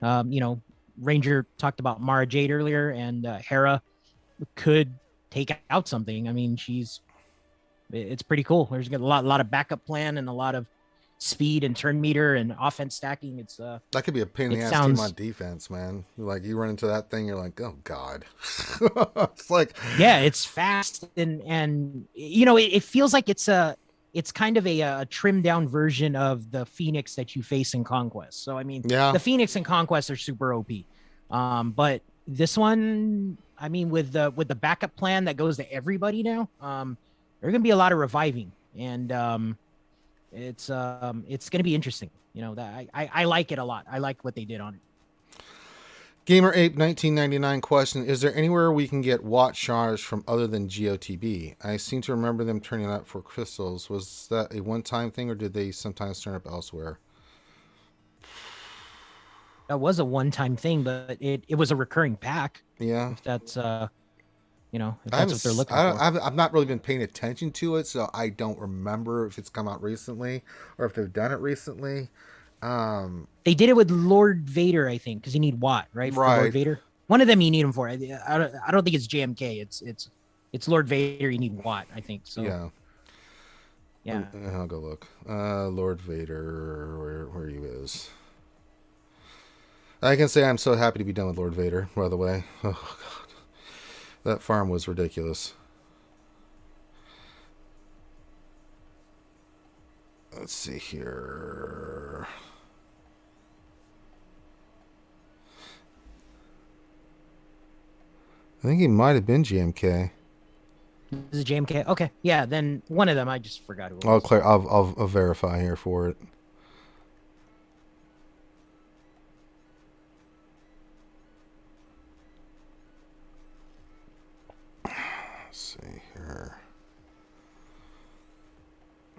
Ranger talked about Mara Jade earlier, and Hera could take out something. I mean, it's pretty cool. There's got a lot of backup plan and a lot of speed and turn meter and offense stacking. It's that could be a pain in the ass team on defense, man. Like you run into that thing, you're like, oh god. It's like, yeah, it's fast and it feels like it's kind of a trimmed down version of the Phoenix that you face in Conquest. So I mean, yeah, the Phoenix and Conquest are super OP, but this one, I mean, with the backup plan that goes to everybody now, there's gonna be a lot of reviving, and it's gonna be interesting. That I like it a lot. I like what they did on it. Gamer Ape 1999 question: is there anywhere we can get watt shards from other than GOTB? I seem to remember them turning up for crystals. Was that a one-time thing, or did they sometimes turn up elsewhere? That was a one-time thing, but it was a recurring pack. Yeah, if that's if that's what they're looking for. I've not really been paying attention to it, so I don't remember if it's come out recently or if they've done it recently. They did it with Lord Vader, I think, because you need Watt, right? For Lord Vader. One of them you need him for. I don't think it's JMK. It's Lord Vader. You need Watt, I think. So yeah. I'll go look. Lord Vader, where he is. I can say I'm so happy to be done with Lord Vader. By the way, oh god, that farm was ridiculous. Let's see here. I think he might have been GMK. Is it JMK? Okay, yeah. Then one of them, I just forgot who it was. I'll verify here for it. Let's see here.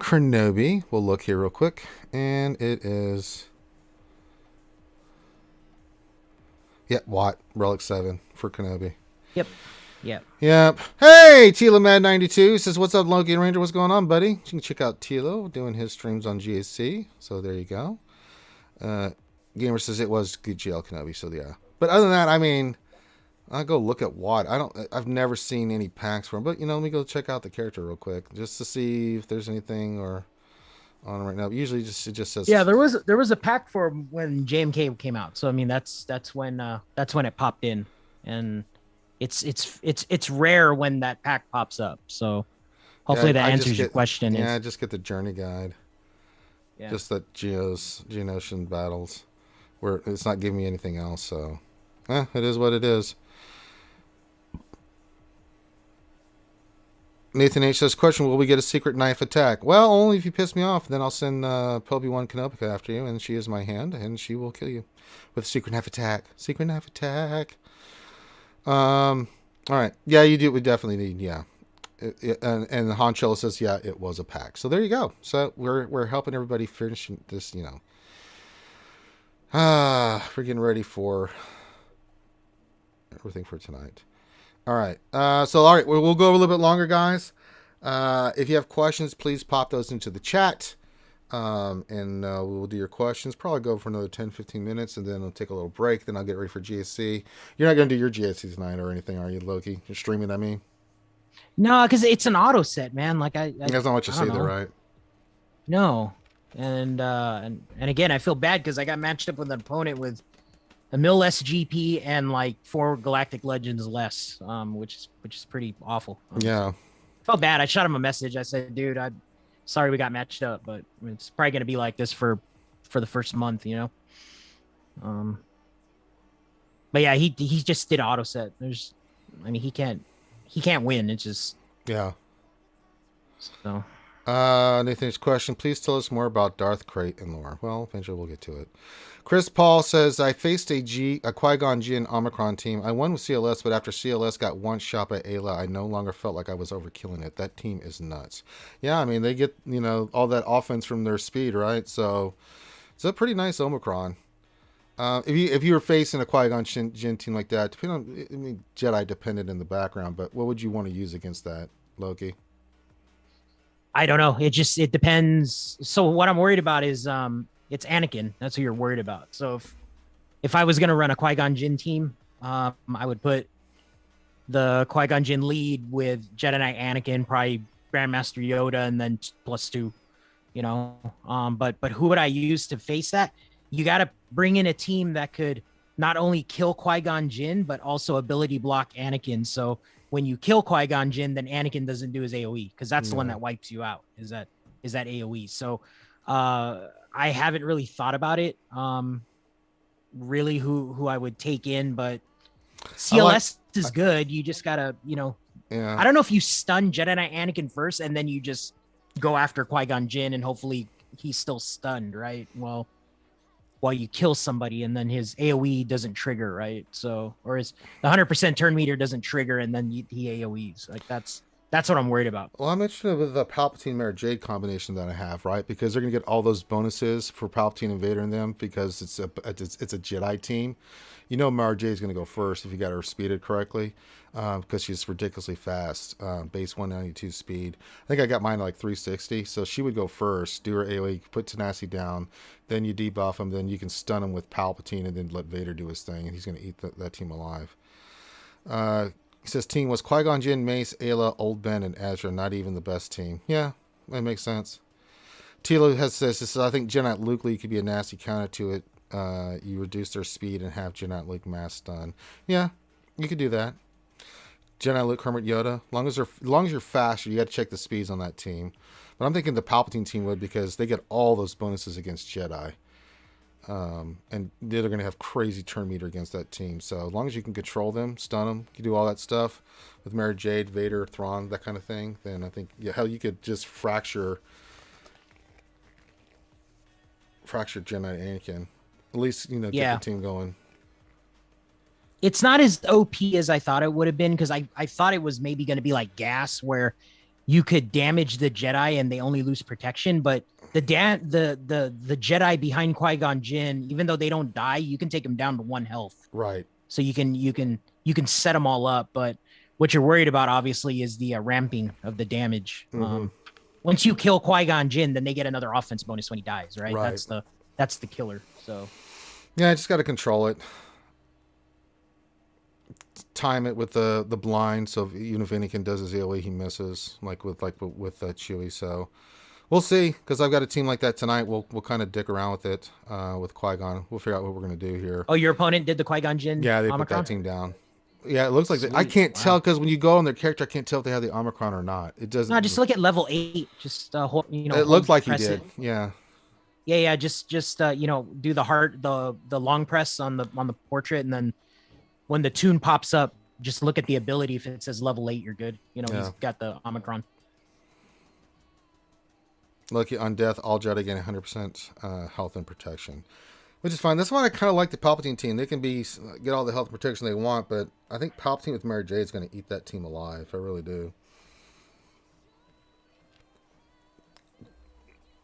Kenobi. We'll look here real quick, and it is. Yeah, Watt Relic 7 for Kenobi. Yep. Hey, TilaMad92 says, what's up, Loki and Ranger? What's going on, buddy? You can check out Tilo doing his streams on GAC. So there you go. Gamer says it was good GL Kenobi, so yeah. But other than that, I mean, I'll go look at what. I've never seen any packs for him, but let me go check out the character real quick just to see if there's anything or on right now. Usually it just says. Yeah, there was a pack for him when JMK came out. So I mean that's when it popped in, and it's rare when that pack pops up. So hopefully that answers your question. Yeah, just get the journey guide. Yeah. Just that Geonosian battles, where it's not giving me anything else. So, it is what it is. Nathan H says, question, will we get a secret knife attack? Well, only if you piss me off. Then I'll send Poby1 Kanopika after you, and she is my hand, and she will kill you with a secret knife attack. Secret knife attack. All right. Yeah, you do. We definitely need, yeah. And Han Cholo says, yeah, it was a pack. So there you go. So we're helping everybody finish this, we're getting ready for everything for tonight. All right. All right, we'll go a little bit longer, guys. If you have questions, please pop those into the chat. And we will do your questions. Probably go for another 10, 15 minutes, and then I'll take a little break. Then I'll get ready for GAC. You're not going to do your GAC tonight or anything, are you, Loki? You're streaming, I mean? No, because it's an auto set, man. Like that's not what you see there, right? No. And again, I feel bad because I got matched up with an opponent with a mil less GP and like 4 Galactic Legends less, which is pretty awful. Yeah. Felt bad. I shot him a message. I said, dude, I'm sorry we got matched up, but it's probably going to be like this for the first month, But yeah, he just did auto set. He can't win. It's just, yeah. So Nathan's question, please tell us more about Darth Crate and lore. Well, eventually we'll get to it. Chris Paul says, I faced a Qui-Gon Jinn Omicron team. I won with CLS, but after CLS got one shot by Ayla, I no longer felt like I was overkilling it. That team is nuts. Yeah, I mean, they get, all that offense from their speed, right? So it's a pretty nice Omicron. If you were facing a Qui-Gon Jinn team like that, depending on, Jedi dependent in the background, but what would you want to use against that, Loki? I don't know. It depends. So what I'm worried about is it's Anakin. That's who you're worried about. So if I was gonna run a Qui-Gon Jinn team, I would put the Qui-Gon Jinn lead with Jedi Knight Anakin, probably Grandmaster Yoda, and then +2. But who would I use to face that? You got to bring in a team that could not only kill Qui-Gon Jinn, but also ability block Anakin. So when you kill Qui-Gon Jinn, then Anakin doesn't do his AoE, because that's the one that wipes you out, is that AoE. So I haven't really thought about it, really who I would take in, but CLS is good. You just got to, I don't know if you stun Jedi Knight Anakin first and then you just go after Qui-Gon Jinn and hopefully he's still stunned, right? Well, while you kill somebody and then his AoE doesn't trigger, right? So, or his the 100% turn meter doesn't trigger and then he AoEs. Like that's what I'm worried about. Well, I'm interested with the Palpatine Mara Jade combination that I have, right? Because they're gonna get all those bonuses for Palpatine and Vader in them because it's a Jedi team. Mara Jade's gonna go first if you got her speeded correctly, because she's ridiculously fast. Base 192 speed. I think I got mine at like 360, so she would go first. Do her AoE, put Tenacity down, then you debuff him, then you can stun him with Palpatine, and then let Vader do his thing, and he's gonna eat that team alive. He says team was Qui-Gon Jinn, Mace, Ayla, Old Ben, and Ezra. Not even the best team. Yeah, that makes sense. Tilo says I think Jedi Knight Luke Lee could be a nasty counter to it. You reduce their speed and have Jedi Knight Luke mass stun. Yeah, you could do that. Jedi Knight Luke Hermit Yoda. As long as you're faster, you got to check the speeds on that team. But I'm thinking the Palpatine team would, because they get all those bonuses against Jedi. And they're going to have crazy turn meter against that team. So as long as you can control them, stun them, you can do all that stuff with Mara Jade, Vader, Thrawn, that kind of thing, then I think, hell, you could just fracture Jedi Anakin. At least, get the team going. It's not as OP as I thought it would have been, because I thought it was maybe going to be like gas, where you could damage the Jedi and they only lose protection, but the Jedi behind Qui-Gon Jinn, even though they don't die, you can take them down to 1 health. Right. So you can set them all up, but what you're worried about obviously is the ramping of the damage. Mm-hmm. Once you kill Qui-Gon Jinn, then they get another offense bonus when he dies, right? That's the killer. So Yeah, I just got to control it. Time it with the blind, so even if Anakin does his AoE, he misses, like with Chewie. So we'll see, because I've got a team like that tonight. We'll kind of dick around with it with Qui-Gon. We'll figure out what we're gonna do here. Oh, your opponent did the Qui-Gon Jinn. Yeah, they Omicron? put that team down. Yeah, it looks like I can't tell, because when you go on their character, I can't tell if they have the Omicron or not. It doesn't. No, just look at level 8. Just hold, it looked like he press did. it. Yeah. Yeah. Just do the heart, the long press on the portrait, and then when the tune pops up, just look at the ability. If it says level 8, you're good. He's got the Omicron. Lucky on death, all Jedi gain 100% health and protection, which is fine. That's why I kind of like the Palpatine team. They can get all the health and protection they want, but I think Palpatine with Mary Jade is going to eat that team alive. I really do.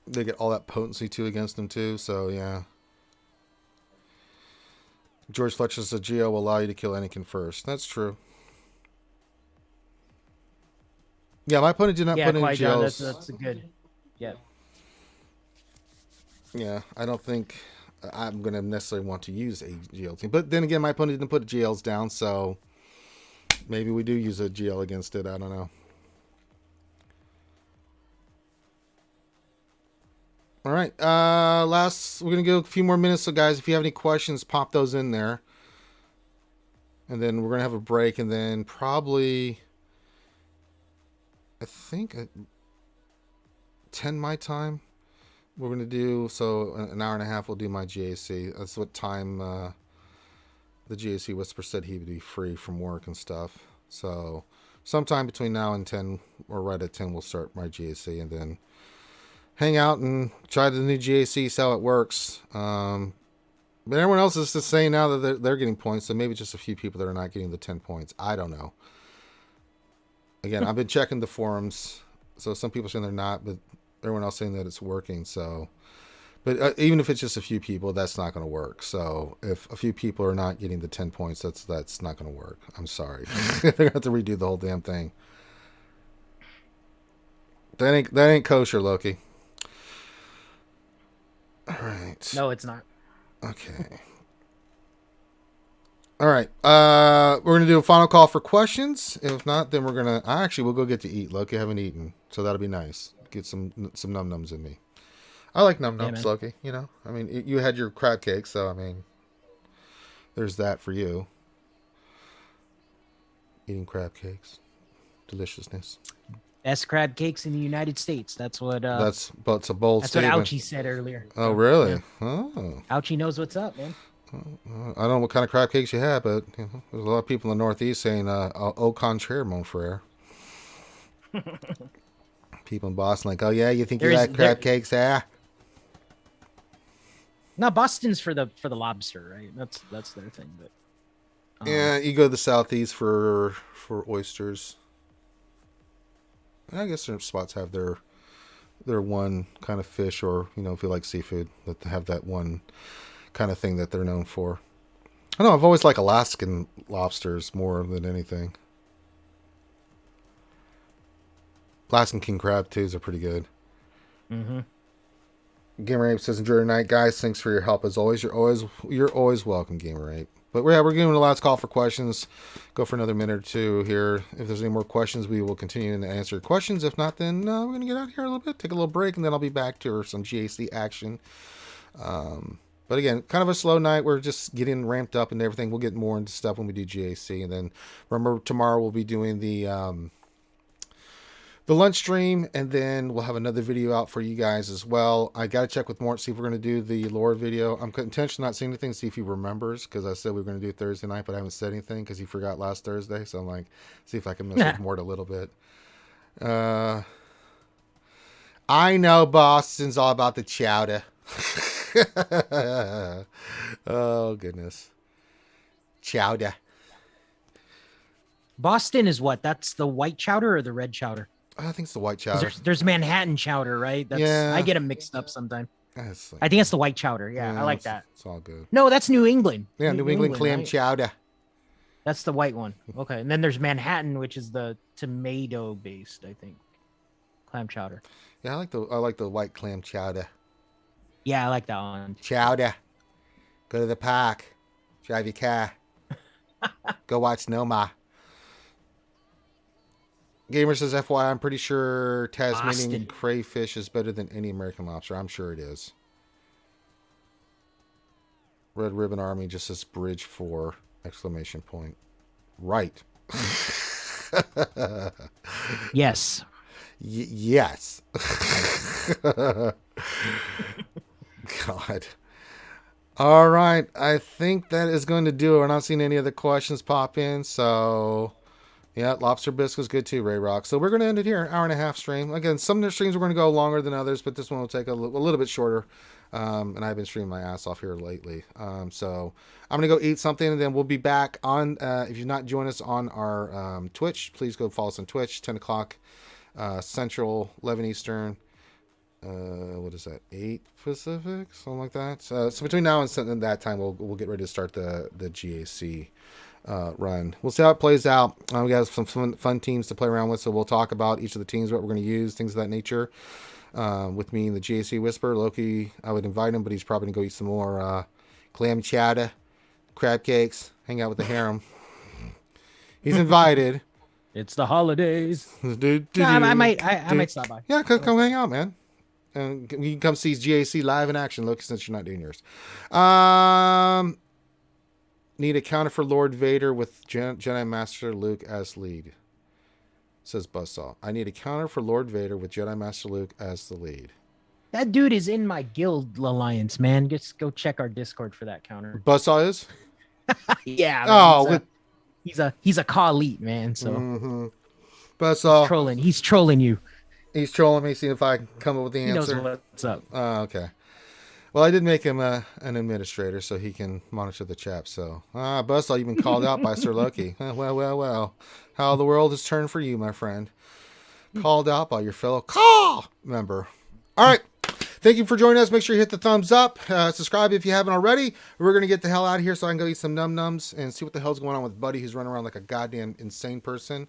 They get all that potency too against them too, so yeah. George Fletcher says Geo will allow you to kill Anakin first. That's true. Yeah, my opponent did not put any Geos. That's a good. Yeah. Yeah, I don't think I'm going to necessarily want to use a GL team. But then again, my opponent didn't put GLs down, so maybe we do use a GL against it. I don't know. All right. We're going to go a few more minutes. So, guys, if you have any questions, pop those in there. And then we're going to have a break. And then probably, I think, 10 my time. We're going to do, so an hour and a half, we'll do my GAC. That's what time the GAC Whisper said he would be free from work and stuff. So sometime between now and 10, or right at 10, we'll start my GAC and then hang out and try the new GAC, see how it works. But everyone else is just saying now that they're getting points, so maybe just a few people that are not getting the 10 points. I don't know. Again, I've been checking the forums, so some people are saying they're not, but everyone else saying that it's working. So, but even if it's just a few people, that's not going to work. So if a few people are not getting the 10 points, that's not going to work. I'm sorry. They're going to have to redo the whole damn thing. That ain't kosher, Loki. All right. No, it's not. Okay. All right. We're going to do a final call for questions. If not, then we'll go get to eat. Loki, I haven't eaten, so that'll be nice. Get some num-nums in me. I like num-nums, Loki. I mean, you had your crab cake, so I mean, there's that for you. Eating crab cakes, deliciousness. Best crab cakes in the United States. That's what. It's a bold statement. What Ouchie said earlier. Oh, really? Yeah. Oh. Ouchie knows what's up, man. I don't know what kind of crab cakes you had, but there's a lot of people in the Northeast saying "au contraire, mon frère." People in Boston like, oh yeah, you think you like crab cakes, No, Boston's for the lobster, right? That's their thing. But yeah, you go to the Southeast for oysters. I guess certain spots have their one kind of fish, or if you like seafood, that they have that one kind of thing that they're known for. I don't know, I've always liked Alaskan lobsters more than anything. Alaskan king crab too are pretty good. Mm-hmm. Gamer Ape says, enjoy your night, guys. Thanks for your help as always. You're always welcome, Gamer Ape. But we're giving the last call for questions. Go for another minute or two here. If there's any more questions, we will continue to answer questions. If not, then we're gonna get out of here a little bit, take a little break, and then I'll be back to some GAC action. But again, kind of a slow night. We're just getting ramped up and everything. We'll get more into stuff when we do GAC, and then remember tomorrow we'll be doing the lunch stream, and then we'll have another video out for you guys as well. I got to check with Mort, see if we're going to do the lore video. I'm intentionally not saying anything, see if he remembers, because I said we were going to do Thursday night, but I haven't said anything because he forgot last Thursday. So I'm like, see if I can mess with Mort a little bit. I know Boston's all about the chowder. Oh, goodness. Chowder. Boston is what? That's the white chowder or the red chowder? I think it's the white chowder. There's Manhattan chowder, right? I get them mixed up sometimes. I think it's the white chowder. Yeah, I like that. It's all good. No, that's New England. Yeah, New England clam right? chowder. That's the white one. Okay, and then there's Manhattan, which is the tomato based, I think, clam chowder. Yeah, I like the white clam chowder. Yeah, I like that one. Chowder. Go to the park. Drive your car. Go watch Noma. Gamer says, FYI, I'm pretty sure Tasmanian Boston. crayfish is better than any American lobster. I'm sure it is. Red Ribbon Army just says bridge 4! Exclamation point. Right. Yes. Yes. God. All right. I think that is going to do it. We're not seeing any other questions pop in. So, yeah, Lobster Bisque was good too, Ray Rock. So we're going to end it here. An hour and a half stream. Again, some of the streams are going to go longer than others, but this one will take a little bit shorter. And I've been streaming my ass off here lately. So I'm going to go eat something, and then we'll be back on. If you've not joined us on our Twitch, please go follow us on Twitch, 10 o'clock Central, 11 Eastern. What is that? 8 Pacific, something like that. So between now and that time, we'll get ready to start the GAC run. We'll see how it plays out. We got some fun teams to play around with, so we'll talk about each of the teams, what we're going to use, things of that nature. With me and the GAC Whisper, Loki, I would invite him, but he's probably going to go eat some more clam chowder, crab cakes, hang out with the harem. He's invited. It's the holidays. I might stop by. Yeah, come hang out, man. And you can come see GAC live in action, Loki, since you're not doing yours. Need a counter for Lord Vader with Jedi Master Luke as lead. Says Buzzsaw. I need a counter for Lord Vader with Jedi Master Luke as the lead. That dude is in my guild alliance, man. Just go check our Discord for that counter. Buzzsaw is? Yeah. Oh, he's a Khalid, man. So Buzzsaw. He's trolling you. He's trolling me, seeing if I can come up with the answer. He knows what's up. Oh, okay. Well, I did make him an administrator so he can monitor the chat. So, Buzzsaw, you've been called out by Sir Loki. Well. How the world has turned for you, my friend. Called out by your fellow call member. All right. Thank you for joining us. Make sure you hit the thumbs up. Subscribe if you haven't already. We're going to get the hell out of here so I can go eat some num-nums and see what the hell's going on with Buddy, who's running around like a goddamn insane person.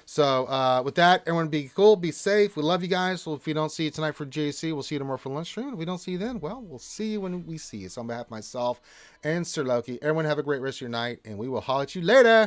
So with that, everyone be cool, be safe. We love you guys. Well, if we don't see you tonight for JC, we'll see you tomorrow for lunch stream. If we don't see you then, well, we'll see you when we see you. So on behalf of myself and Sir Loki, everyone have a great rest of your night, and we will holler at you later.